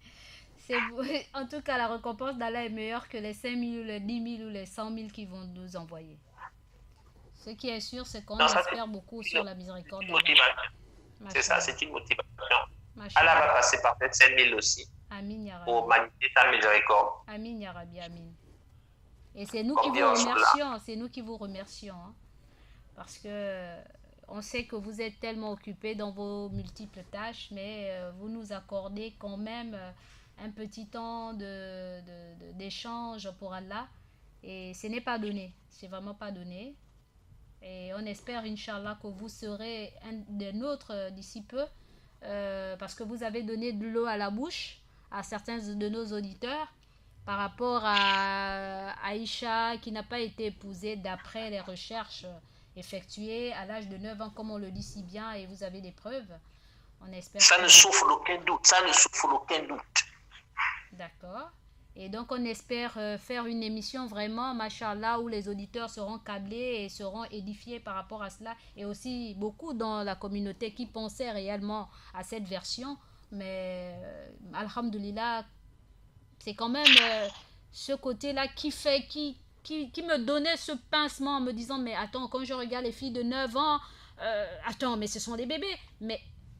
B: En tout cas, la récompense d'Allah est meilleure que les 5 000 ou les 10 000 ou les 100 000 qu'ils vont nous envoyer. Ce qui est sûr, c'est qu'on espère beaucoup sur la miséricorde d'Allah.
F: C'est ça, c'est une motivation. Allah va passer par peut-être 5 000 aussi.
B: Amin, ya Rabbi.
F: Pour magnifier sa miséricorde.
B: Amin, ya Rabbi, amin. Et c'est nous qui vous remercions, c'est nous qui vous remercions. Parce que on sait que vous êtes tellement occupés dans vos multiples tâches, mais vous nous accordez quand même un petit temps d'échange pour Allah. Et ce n'est pas donné, c'est vraiment pas donné. Et on espère, Inch'Allah, que vous serez un des nôtres d'ici peu, parce que vous avez donné de l'eau à la bouche à certains de nos auditeurs par rapport à Aïcha qui n'a pas été épousée d'après les recherches effectuées à l'âge de 9 ans, comme on le dit si bien, et vous avez des preuves. On espère
F: ça ne souffre d'aucun doute.
B: D'accord. Et donc, on espère faire une émission vraiment, machallah, où les auditeurs seront câblés et seront édifiés par rapport à cela. Et aussi, beaucoup dans la communauté qui pensaient réellement à cette version. Mais, alhamdoulilah, c'est quand même ce côté-là qui me donnait ce pincement en me disant, mais attends, quand je regarde les filles de 9 ans, attends, mais ce sont des bébés.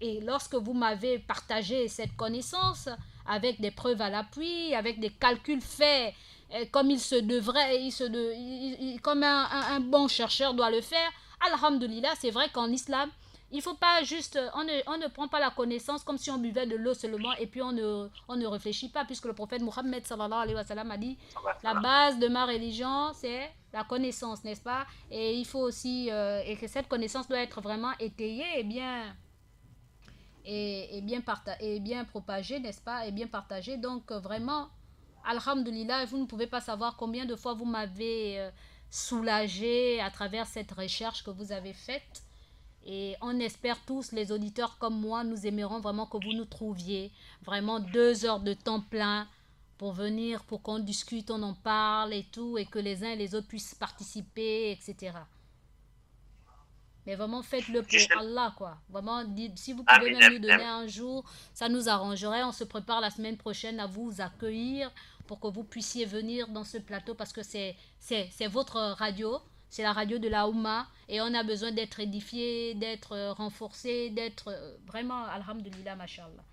B: Et lorsque vous m'avez partagé cette connaissance, avec des preuves à l'appui, avec des calculs faits comme il se devrait, comme un bon chercheur doit le faire, alhamdoulilah, c'est vrai qu'en islam, il faut pas juste, on ne prend pas la connaissance comme si on buvait de l'eau seulement et puis on ne réfléchit pas, puisque le prophète Mohammed sallallahu alayhi wa sallam a dit, la base de ma religion, c'est la connaissance, n'est-ce pas? Et il faut aussi, et que cette connaissance doit être vraiment étayée et bien propagée, n'est-ce pas? Et bien partagée. Donc vraiment, alhamdoulilah, vous ne pouvez pas savoir combien de fois vous m'avez soulagé à travers cette recherche que vous avez faite. Et on espère tous, les auditeurs comme moi, nous aimerons vraiment que vous nous trouviez vraiment 2 heures de temps plein pour venir, pour qu'on discute, on en parle et tout, et que les uns et les autres puissent participer, etc. Mais vraiment, faites-le pour Allah, quoi. Vraiment, si vous pouvez même nous donner un jour, ça nous arrangerait. On se prépare la semaine prochaine à vous accueillir pour que vous puissiez venir dans ce plateau, parce que c'est votre radio. C'est la radio de la Oumma et on a besoin d'être édifié, d'être renforcé, d'être vraiment, alhamdulillah, mashallah.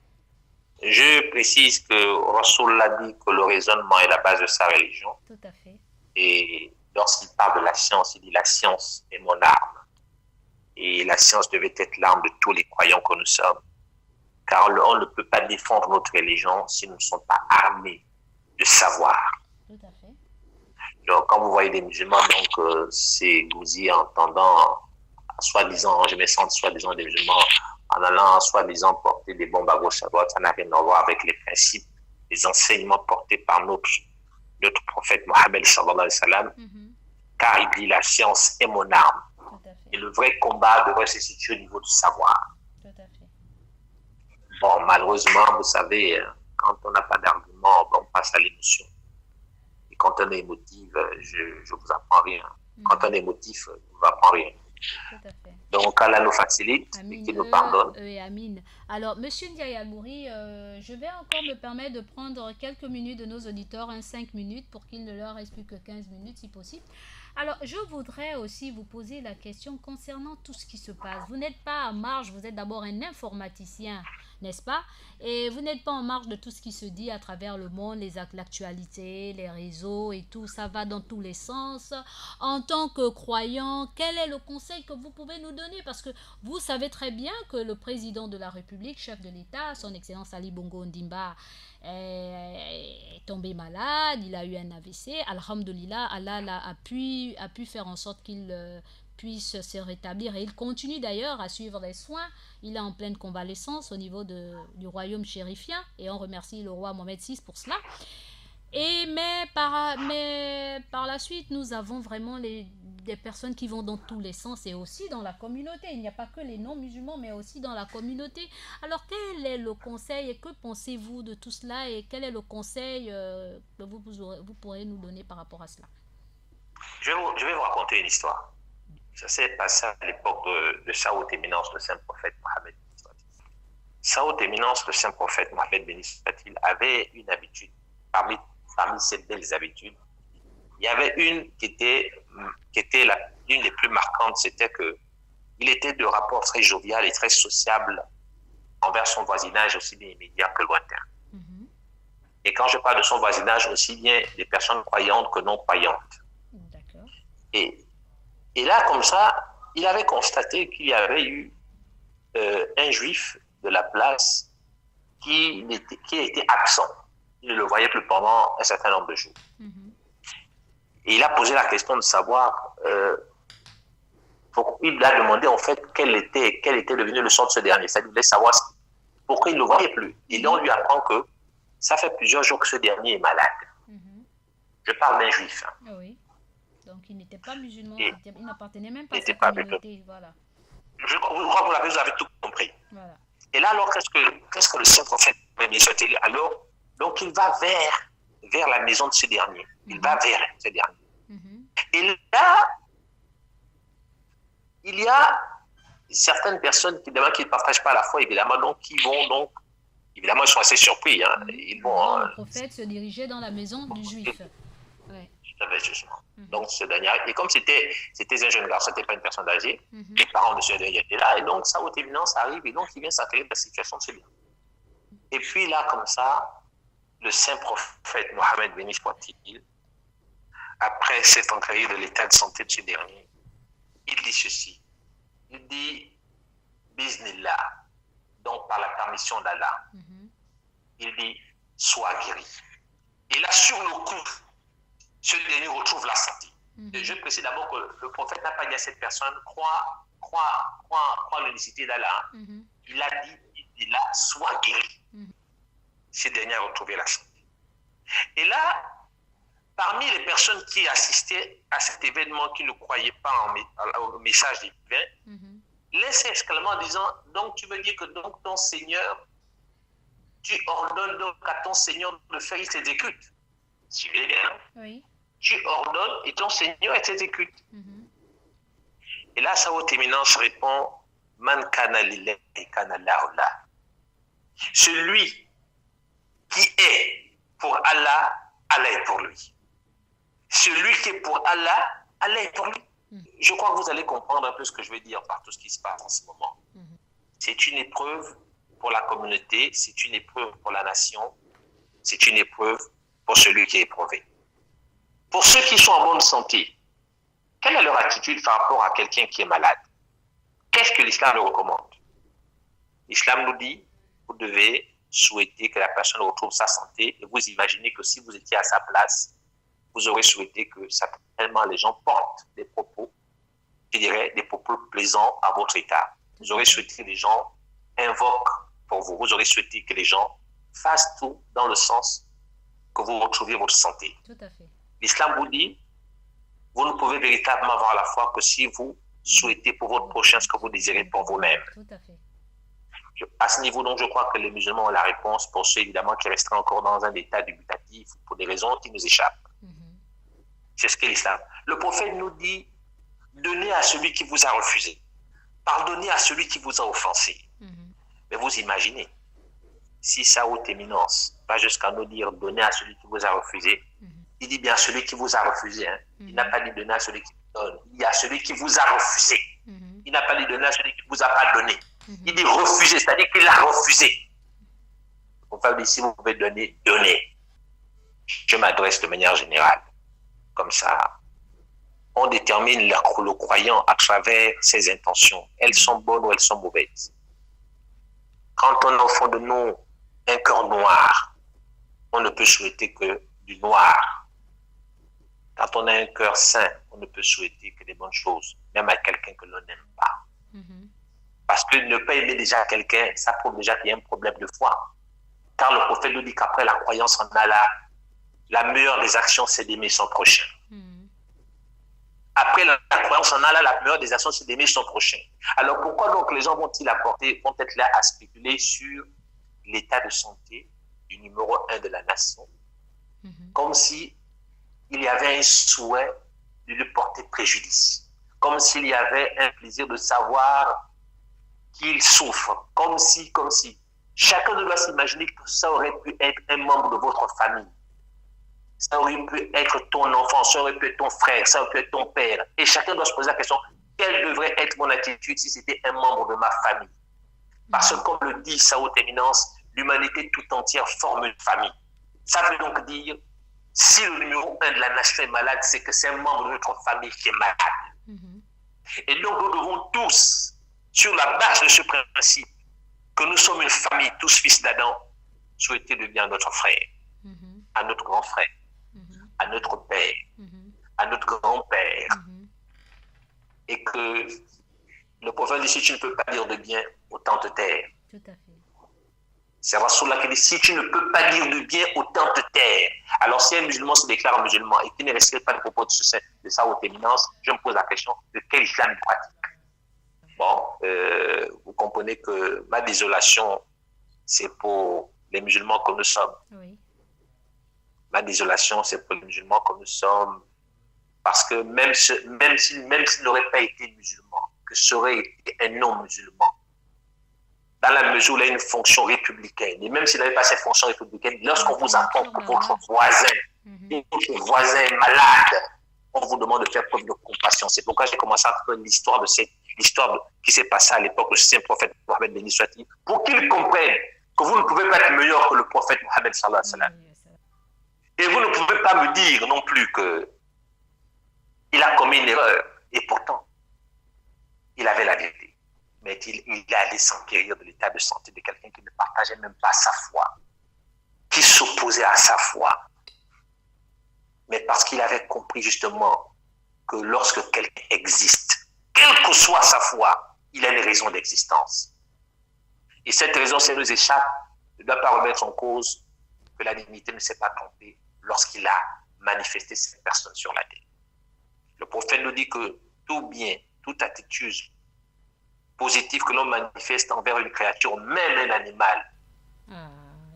F: Je précise que Rasoul a dit que le raisonnement est la base de sa religion.
B: Tout à fait.
F: Et lorsqu'il parle de la science, il dit la science est mon arme. Et la science devait être l'arme de tous les croyants que nous sommes. Car on ne peut pas défendre notre religion si nous ne sommes pas armés de savoir.
B: Tout à fait.
F: Donc, quand vous voyez des musulmans, donc, c'est gousiller en tendant, soi-disant, je me sens soi-disant des musulmans, en allant, soi-disant, porter des bombes à gauche, à droite, ça n'a rien à voir avec les principes, les enseignements portés par notre prophète Mohammed sallallahu alayhi wa sallam, car il dit la science est mon arme. Et le vrai combat devrait se situer au niveau du savoir.
B: Tout à fait.
F: Bon, malheureusement, vous savez, quand on n'a pas d'argument, on passe à l'émotion. Et quand on est émotif, je vous apprends rien. Quand on est émotif, je vous apprends rien.
B: Tout à fait.
F: Donc, Allah nous facilite et qu'il nous pardonne.
B: Amin. Alors, Monsieur Ndiaye Almouri, je vais encore me permettre de prendre quelques minutes de nos auditeurs, 5 minutes, pour qu'il ne leur reste plus que 15 minutes si possible. Alors, je voudrais aussi vous poser la question concernant tout ce qui se passe. Vous n'êtes pas en marge, vous êtes d'abord un informaticien, n'est-ce pas? Et vous n'êtes pas en marge de tout ce qui se dit à travers le monde, l'actualité, les réseaux et tout, ça va dans tous les sens. En tant que croyant, quel est le conseil que vous pouvez nous donner? Parce que vous savez très bien que le président de la République, chef de l'État, son Excellence Ali Bongo Ondimba, est tombé malade, il a eu un AVC. Alhamdulillah, Allah a pu faire en sorte qu'il puisse se rétablir, et il continue d'ailleurs à suivre les soins. Il est en pleine convalescence au niveau du royaume chérifien, et on remercie le roi Mohamed VI pour cela. Mais par la suite, nous avons vraiment des personnes qui vont dans tous les sens, et aussi dans la communauté. Il n'y a pas que les non-musulmans, mais aussi dans la communauté. Alors, quel est le conseil et que pensez-vous de tout cela, et quel est le conseil que vous pourrez nous donner par rapport à cela?
F: Je vais vous raconter une histoire. Ça s'est passé à l'époque de sa haute éminence, le saint prophète Mohammed. Sa haute éminence, le saint prophète Mohammed béni soit-il, avait une habitude. Parmi ces belles habitudes, il y avait une qui était l'une des plus marquantes, c'était qu'il était de rapport très jovial et très sociable envers son voisinage, aussi bien immédiat que lointain. Et quand je parle de son voisinage, aussi bien des personnes croyantes que non croyantes.
B: D'accord.
F: Et là, comme ça, il avait constaté qu'il y avait eu un juif de la place qui était absent. Il ne le voyait plus pendant un certain nombre de jours. Et il a posé la question de savoir, il a demandé en fait quel était devenu le sort de ce dernier. C'est-à-dire qu'il voulait savoir pourquoi il ne le voyait plus. Et là, on lui apprend que ça fait plusieurs jours que ce dernier est malade. Je parle d'un juif.
B: Oui. Donc, il n'était pas musulman,
F: il
B: n'appartenait même pas à cette communauté. Voilà.
F: Je crois que vous avez tout compris.
B: Voilà.
F: Et là, alors, qu'est-ce que le saint prophète dit? Alors, donc, il va vers la maison de ce dernier. Il va vers ce dernier. Et là, il y a certaines personnes qui ne partagent pas la foi, évidemment, donc qui vont donc, évidemment, ils sont assez surpris. Hein. Ils vont,
B: le prophète se dirigeait dans la maison du juif. Ouais.
F: Donc, ce dernier, et comme c'était un jeune garçon, c'était pas une personne âgée, les parents de ce dernier étaient là, et donc sa haute éminence arrive, et donc il vient s'atteler de la situation de ce dernier. Et puis là, comme ça, le saint prophète Mohammed béni soit-il, après cette entrée de l'état de santé de ce dernier, il dit ceci. Il dit Bismillah, donc par la permission d'Allah. Il dit sois guéri. Et là, sur le coup, ce dernier retrouve la santé. Et je précise d'abord que le prophète n'a pas dit à cette personne crois l'unicité d'Allah. Il a dit là, sois guéri. Ce dernier a retrouvé la santé. Et là, parmi les personnes qui assistaient à cet événement, qui ne croyaient pas au message divin, laissez exclamant en disant, donc tu veux dire que donc ton Seigneur, tu ordonnes donc à ton Seigneur de faire, il s'exécute. Suivez bien. Oui. Tu ordonnes et ton Seigneur s'exécute. Et là, sa haute éminence répond, Man kana lillahi kana lahu lah. Celui qui est pour Allah, Allah est pour lui. Celui qui est pour Allah, Allah est pour lui. Je crois que vous allez comprendre un peu ce que je vais dire par tout ce qui se passe en ce moment. C'est une épreuve pour la communauté, c'est une épreuve pour la nation, c'est une épreuve pour celui qui est éprouvé. Pour ceux qui sont en bonne santé, quelle est leur attitude par rapport à quelqu'un qui est malade? Qu'est-ce que l'islam nous recommande? L'islam nous dit, vous devez souhaiter que la personne retrouve sa santé et vous imaginez que si vous étiez à sa place, vous aurez souhaité que certainement les gens portent des propos, je dirais, des propos plaisants à votre état. Vous aurez souhaité que les gens invoquent pour vous. Vous aurez souhaité que les gens fassent tout dans le sens que vous retrouviez votre santé.
B: Tout à fait.
F: L'islam vous dit, vous ne pouvez véritablement avoir la foi que si vous souhaitez pour votre prochain ce que vous désirez pour vous-même.
B: Tout à fait.
F: À ce niveau, donc, je crois que les musulmans ont la réponse pour ceux, évidemment, qui resteraient encore dans un état dubitatif pour des raisons qui nous échappent. C'est ce qu'est l'islam. Le prophète nous dit, donnez à celui qui vous a refusé. Pardonnez à celui qui vous a offensé. Mais vous imaginez, si sa haute éminence va jusqu'à nous dire, donnez à celui qui vous a refusé, il dit bien celui qui vous a refusé. Hein. Il n'a pas dit donner à celui qui vous donne. Il y a celui qui vous a refusé. Il n'a pas dit donner à celui qui ne vous a pas donné. Il dit refuser, c'est-à-dire qu'il a refusé. On va dire, si vous pouvez donner, donnez. Je m'adresse de manière générale. Comme ça, on détermine le croyant à travers ses intentions. Elles sont bonnes ou elles sont mauvaises. Quand on a au fond de nous un cœur noir, on ne peut souhaiter que du noir. Quand on a un cœur sain, on ne peut souhaiter que des bonnes choses, même à quelqu'un que l'on n'aime pas. Parce que ne pas aimer déjà quelqu'un, ça prouve déjà qu'il y a un problème de foi. Car le prophète nous dit qu'après la croyance en Allah, la meilleure des actions, c'est d'aimer son prochain. Après la croyance en Allah, la meilleure des actions, c'est d'aimer son prochain. Alors pourquoi donc les gens vont être là à spéculer sur l'état de santé du numéro 1 de la nation, comme si il y avait un souhait de lui porter préjudice, comme s'il y avait un plaisir de savoir qu'il souffre, comme si. Chacun doit s'imaginer que ça aurait pu être un membre de votre famille. Ça aurait pu être ton enfant, ça aurait pu être ton frère, ça aurait pu être ton père. Et chacun doit se poser la question, quelle devrait être mon attitude si c'était un membre de ma famille? Parce que comme le dit sa haute éminence, l'humanité tout entière forme une famille. Ça veut donc dire, si le numéro 1 de la nation est malade, c'est que c'est un membre de notre famille qui est malade. Et donc nous devons tous, sur la base de ce principe, que nous sommes une famille, tous fils d'Adam, souhaiter le bien à notre frère, à notre grand frère, à notre père, à notre grand-père. Et que le prophète dit, si tu ne peux pas dire de bien, autant te taire.
B: Tout à fait.
F: C'est Rasulullah qui dit, si tu ne peux pas dire de bien, autant te taire. Alors si un musulman se déclare musulman et qui ne respecte pas le propos de sa haute éminence, je me pose la question, de quel islam il pratique? Bon, vous comprenez que ma désolation, c'est pour les musulmans que nous sommes. Oui. Ma désolation, c'est pour les musulmans que nous sommes. Parce que même s'il n'aurait pas été musulman, que serait été un non-musulman, dans la mesure où il a une fonction républicaine, et même s'il n'avait pas cette fonction républicaine, lorsqu'on vous apprend que votre voisin est malade, on vous demande de faire preuve de compassion. C'est pourquoi j'ai commencé à faire l'histoire qui s'est passée à l'époque du saint prophète Mohammed béni soit-il, pour qu'ils comprennent que vous ne pouvez pas être meilleur que le prophète Mohammed sallallahu alayhi wa sallam. Et vous ne pouvez pas me dire non plus qu'il a commis une erreur. Et pourtant, il avait la vérité. Mais il allait s'enquérir de l'état de santé de quelqu'un qui ne partageait même pas sa foi, qui s'opposait à sa foi. Mais parce qu'il avait compris justement que lorsque quelqu'un existe, quelle que soit sa foi, il a une raison d'existence. Et cette raison, si elle nous échappe, ne doit pas remettre en cause que la divinité ne s'est pas trompée lorsqu'il a manifesté cette personne sur la terre. Le prophète nous dit que tout bien, toute attitude positive que l'on manifeste envers une créature, même un animal.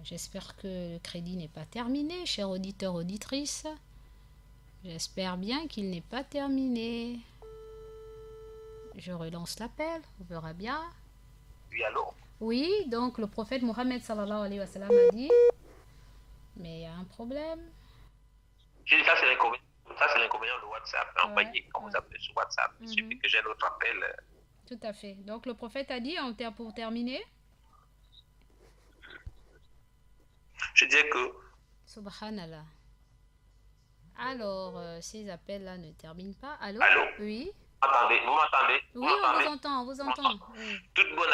B: J'espère que le crédit n'est pas terminé, chers auditeurs, auditrices. J'espère bien qu'il n'est pas terminé. Je relance l'appel, on verra bien.
F: Oui, allô?
B: Oui, donc le prophète Mohammed sallallahu alayhi wa sallam a dit, mais il y a un problème.
F: J'ai dit ça, c'est l'inconvénient de WhatsApp. Envoyez quand vous appelez sur WhatsApp. Il suffit que j'ai un autre appel.
B: Tout à fait. Donc le prophète a dit, pour terminer.
F: Je disais que...
B: Subhanallah. Alors, ces appels-là ne terminent pas. Allô?
F: Allô?
B: Oui.
F: Vous m'entendez?
B: Oui, on vous entend. Oui.
F: Toute bonne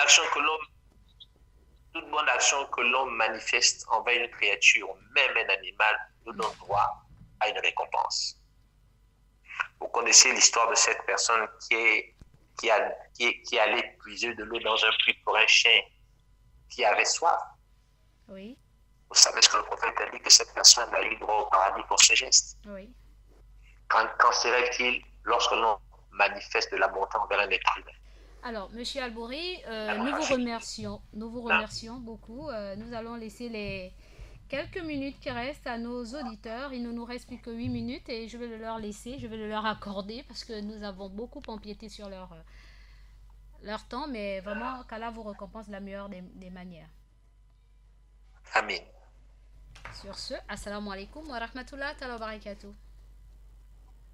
F: action que l'homme manifeste envers une créature, même un animal, nous donne droit à une récompense. Vous connaissez l'histoire de cette personne qui allait puiser de l'eau dans un puits pour un chien qui avait soif.
B: Oui.
F: Vous savez ce que le prophète a dit, que cette personne a eu droit au paradis pour ce geste.
B: Oui.
F: Qu'en serait-il lorsque l'on manifeste de la bonté envers un être humain?
B: Alors, Monsieur Albouri, nous vous remercions beaucoup. Nous allons laisser les quelques minutes qui restent à nos auditeurs. Il ne nous reste plus que 8 minutes et je vais le leur laisser, je vais le leur accorder parce que nous avons beaucoup empiété sur leur temps, mais vraiment qu'Allah vous récompense de la meilleure des manières.
F: Amin.
B: Sur ce, assalamu alaikum wa rahmatullahi wa barakatuh.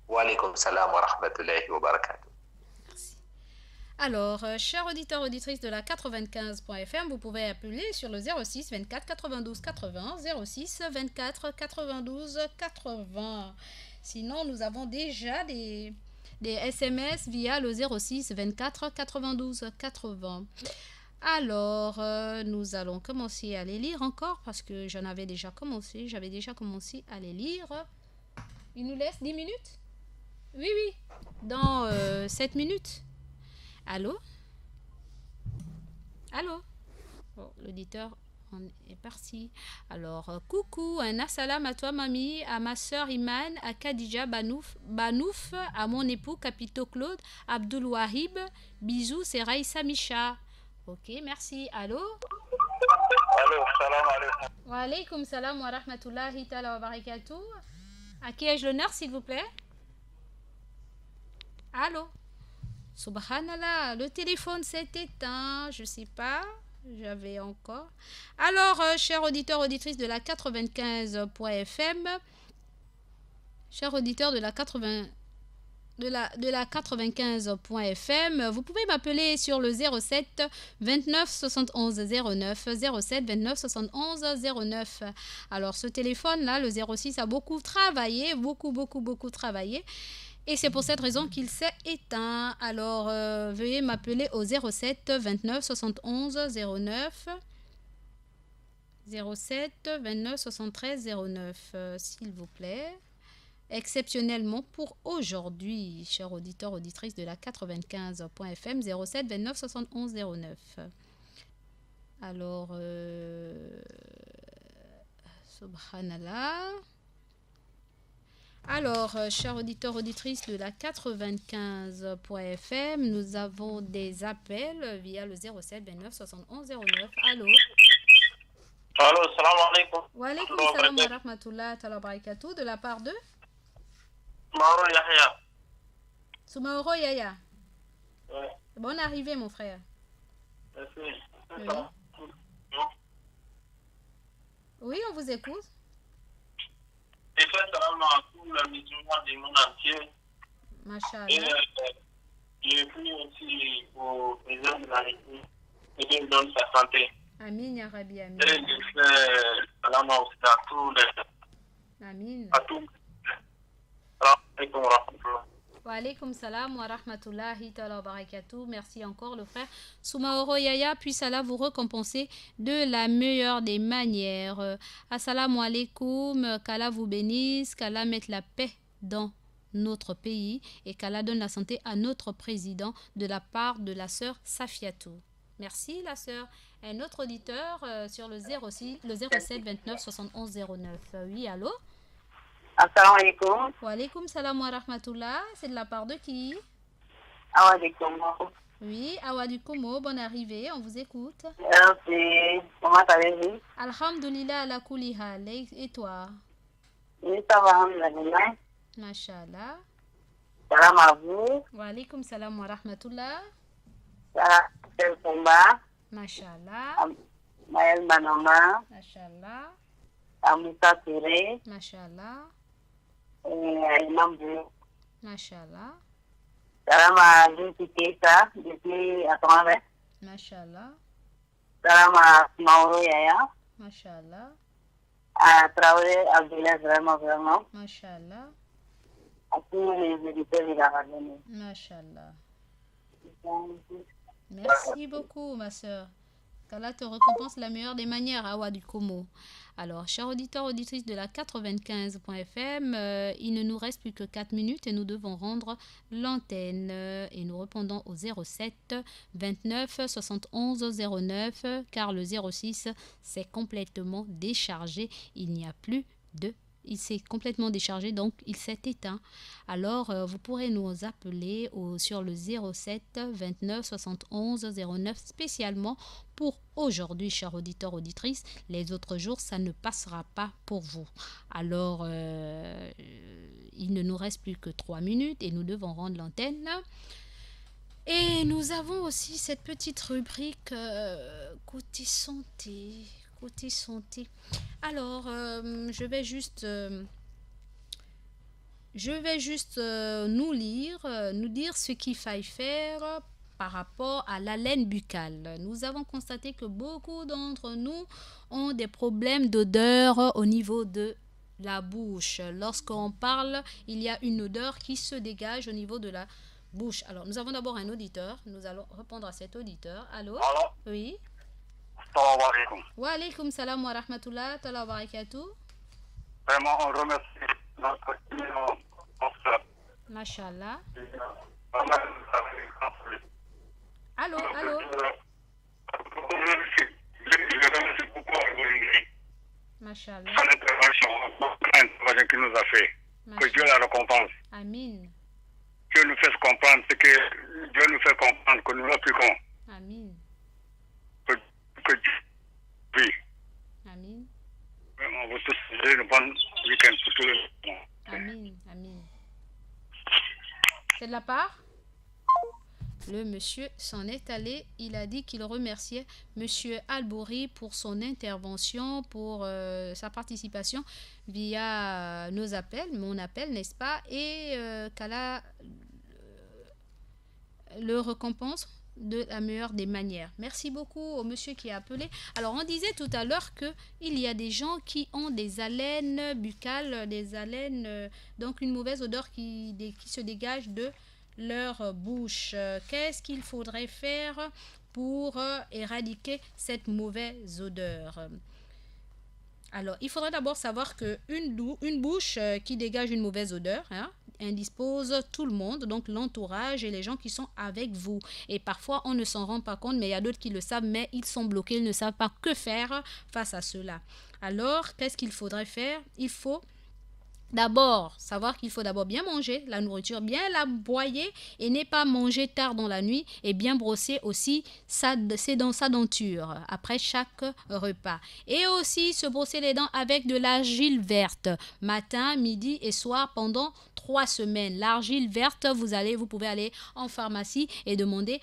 F: Wa alaikum salam wa rahmatullahi wa barakatuh.
B: Merci. Alors, chers auditeurs, auditrices de la 95.fm, vous pouvez appeler sur le 06 24 92 80, 06 24 92 80. Sinon, nous avons déjà des SMS via le 06 24 92 80. Alors, nous allons commencer à les lire encore parce que j'avais déjà commencé à les lire. Il nous laisse 10 minutes? Oui, dans 7 minutes. Allô? Bon, l'auditeur est parti. Alors, coucou, un assalam à toi, mamie, à ma soeur Iman, à Khadija Banouf, à mon époux Capito Claude, Abdul Wahib. Bisous, c'est Raïssa Micha. Ok, merci. Allô?
G: Allô, salam alaikum.
B: Wa alaikum salam wa rahmatullahi ta'ala wa barakatuh. À qui ai-je l'honneur, s'il vous plaît? Allô? Subhanallah, le téléphone s'est éteint, je sais pas, j'avais encore. Alors, chers auditeurs, auditrices de la 95.fm, chers auditeurs de la 95.fm, vous pouvez m'appeler sur le 07 29 71 09, 07 29 71 09. Alors, ce téléphone-là, le 06, a beaucoup travaillé, beaucoup travaillé. Et c'est pour cette raison qu'il s'est éteint. Alors, veuillez m'appeler au 07 29 71 09. 07 29 73 09, s'il vous plaît. Exceptionnellement pour aujourd'hui, chers auditeurs, auditrices de la 95.fm, 07 29 71 09. Alors, subhanallah. Alors, chers auditeurs, auditrices de la 95.fm, nous avons des appels via le 07 29 71 09. Allô?
G: Allô, salam alaikum.
B: Wa alaikum salam wa rahmatullahi wa barakatuh. De la part de
G: Mauro Yahya.
B: Soumaoro Yaya.
G: Ouais.
B: Bonne arrivée, mon frère.
G: Merci.
B: Oui. Oui, on vous écoute.
G: Et fait salam à tous les musulmans du monde entier.
B: Machallah.
G: Et je prie aussi au président de la République et qu'il donne sa santé.
B: Amin, ya Rabbi, amin.
G: Et je fais salam aussi à tous les...
B: Amin.
G: À tous. Salam alaikum wa rahmatullah.
B: Wa alaikum salam wa rahmatullahi wa barakatuh. Merci encore, le frère Soumaoro Yaya. Puisse Allah vous récompenser de la meilleure des manières. Assalamu alaikum. Qu'Allah vous bénisse. Qu'Allah mette la paix dans notre pays et qu'Allah donne la santé à notre président de la part de la sœur Safiatou. Merci, la sœur. Un autre auditeur sur le 06, le 07 29 71 09. Oui, allô?
H: Assalamu alaikum.
B: Wa alaikum salam wa rahmatullah. C'est de la part de qui?
H: Awa de Congo.
B: Oui, Awa du Congo, bonne arrivée, on vous écoute.
H: Merci. Comment allez-vous?
B: Alhamdulillah ala kulli hal. Et toi?
H: Oui, ça va, alhamdulillah.
B: Mashallah.
H: Salam à vous.
B: Wa alaikum salam wa rahmatullah.
H: Salam à Komba.
B: Mashallah.
H: Maël Manoma.
B: Mashallah.
H: Amoussa Touré.
B: Mashallah.
H: Imam Bou.
B: Mashallah.
H: Salam à Jinti Keita, depuis à Touré.
B: Mashallah.
H: Salam à Mauro Yaya.
B: Mashallah.
H: À Traoré Abdoulaye, vraiment.
B: Mashallah.
H: à tous les éditeurs de la radio.
B: Mashallah. Merci beaucoup, ma sœur. Qu'Allah te récompense la meilleure des manières, Awa du Como. Alors, chers auditeurs, auditrices de la 95.fm, il ne nous reste plus que 4 minutes et nous devons rendre l'antenne. Et nous répondons au 07 29 71 09, car le 06 s'est complètement déchargé. Il n'y a plus de... Il s'est complètement déchargé, donc il s'est éteint. Alors, vous pourrez nous appeler sur le 07 29 71 09 spécialement pour aujourd'hui, chers auditeurs, auditrices. Les autres jours, ça ne passera pas pour vous. Alors, il ne nous reste plus que 3 minutes et nous devons rendre l'antenne. Et nous avons aussi cette petite rubrique côté santé. Côté santé. Alors, je vais juste nous dire ce qu'il faille faire par rapport à l'haleine buccale. Nous avons constaté que beaucoup d'entre nous ont des problèmes d'odeur au niveau de la bouche. Lorsqu'on parle, il y a une odeur qui se dégage au niveau de la bouche. Alors, nous avons d'abord un auditeur. Nous allons répondre à cet auditeur. Allô?
I: Allô?
B: Oui.
I: Salam alaikum.
B: Wa alaikum salam wa rahmatullah wa barakatuh.
I: Vraiment, on remercie notre sponsor.
B: Mashallah. Allô, allô.
I: Je remercie beaucoup
B: Mashallah.
I: l'intervention qu'il nous a fait. Que Dieu la récompense.
B: Amin.
I: Dieu nous fasse comprendre ce que Dieu nous fait comprendre que nous l'appliquons.
B: Amin.
I: Que Dieu oui.
B: Amin.
I: Vraiment, vous tous avez une bonne week-end pour tous les gens.
B: Amin. Amin. C'est de la part? Le monsieur s'en est allé. Il a dit qu'il remerciait monsieur Albouri pour son intervention, pour sa participation via nos appels, mon appel, n'est-ce pas? Et qu'Allah le récompense de la meilleure des manières. Merci beaucoup au monsieur qui a appelé. Alors, on disait tout à l'heure qu'il y a des gens qui ont des haleines buccales, des haleines, donc une mauvaise odeur qui se dégage de leur bouche. Qu'est-ce qu'il faudrait faire pour éradiquer cette mauvaise odeur? Alors, il faudrait d'abord savoir qu'une bouche qui dégage une mauvaise odeur, indispose tout le monde, donc l'entourage et les gens qui sont avec vous. Et parfois, on ne s'en rend pas compte, mais il y a d'autres qui le savent, mais ils sont bloqués, ils ne savent pas que faire face à cela. Alors, qu'est-ce qu'il faudrait faire? Il faut d'abord savoir qu'il faut d'abord bien manger la nourriture, bien la broyer et ne pas manger tard dans la nuit et bien brosser aussi ses dents, sa denture après chaque repas. Et aussi se brosser les dents avec de l'argile verte matin, midi et soir pendant 3 semaines. L'argile verte, vous pouvez aller en pharmacie et demander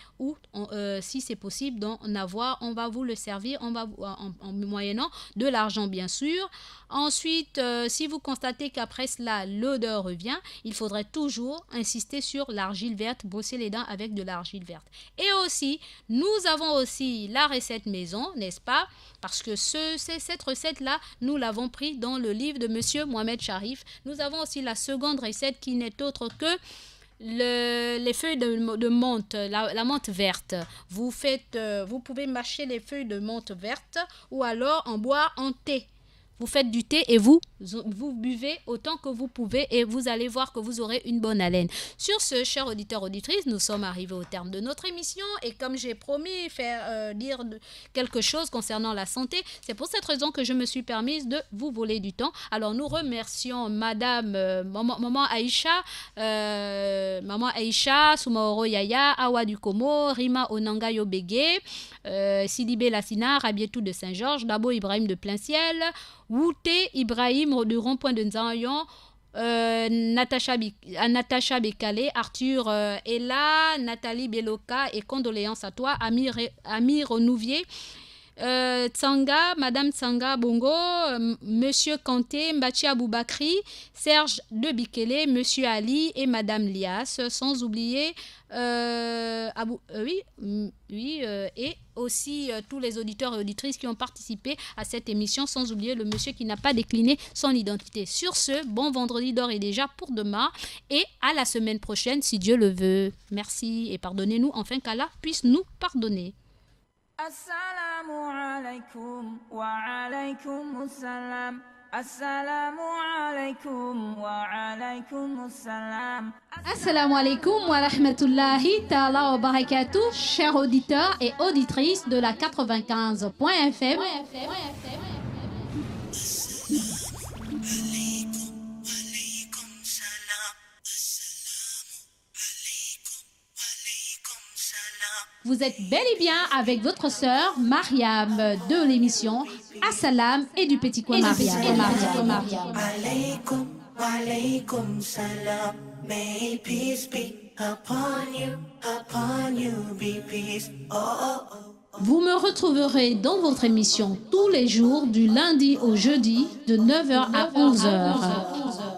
B: si c'est possible d'en avoir. On va vous le servir en moyennant de l'argent bien sûr. Ensuite, si vous constatez qu'après cela, l'odeur revient, il faudrait toujours insister sur l'argile verte, brosser les dents avec de l'argile verte. Et aussi, nous avons aussi la recette maison, n'est-ce pas? Parce que cette recette-là, nous l'avons pris dans le livre de Monsieur Mohamed Sharif. Nous avons aussi la seconde recette qui n'est autre que les feuilles de menthe, la menthe verte. Vous pouvez mâcher les feuilles de menthe verte ou alors en boire en thé. Vous faites du thé et vous buvez autant que vous pouvez et vous allez voir que vous aurez une bonne haleine. Sur ce, chers auditeurs, auditrices, nous sommes arrivés au terme de notre émission et comme j'ai promis dire quelque chose concernant la santé, c'est pour cette raison que je me suis permise de vous voler du temps. Alors, nous remercions Madame Maman Aïcha, Soumaoro Yaya, Awa du Como, Rima Onanga Yobege, Sidibé Lassina, Rabietou de Saint-Georges, Dabo Ibrahim de Plein-Ciel, Wouté Ibrahim du rond-point de Nzayon, Natacha Bekale, Arthur Ella, Nathalie Beloka et condoléances à toi, Amir Renouvier, Tsanga, Madame Tsanga Bongo, Monsieur Kanté, Mbachi Aboubakri, Serge de Bikele, Monsieur Ali et Madame Lias, sans oublier et aussi tous les auditeurs et auditrices qui ont participé à cette émission, sans oublier le monsieur qui n'a pas décliné son identité. Sur ce, bon vendredi d'or et déjà pour demain et à la semaine prochaine si Dieu le veut. Merci et pardonnez-nous enfin qu'Allah puisse nous pardonner.
A: Assalamu alaikum wa alaikum assalam. Assalamu alaikum wa alaikum assalam.
B: Assalamu alaikum wa rahmatullahi ta'ala wa barakatuh, chers auditeurs et auditrices de la 95.fm. Vous êtes bel et bien avec votre sœur Mariam de l'émission Assalam et du Petit Coin Mariam.
D: Alaikum, alaikum salam. May peace be upon you, be peace. Oh, oh, oh.
B: Vous me retrouverez dans votre émission tous les jours du lundi au jeudi de 9h à 11h.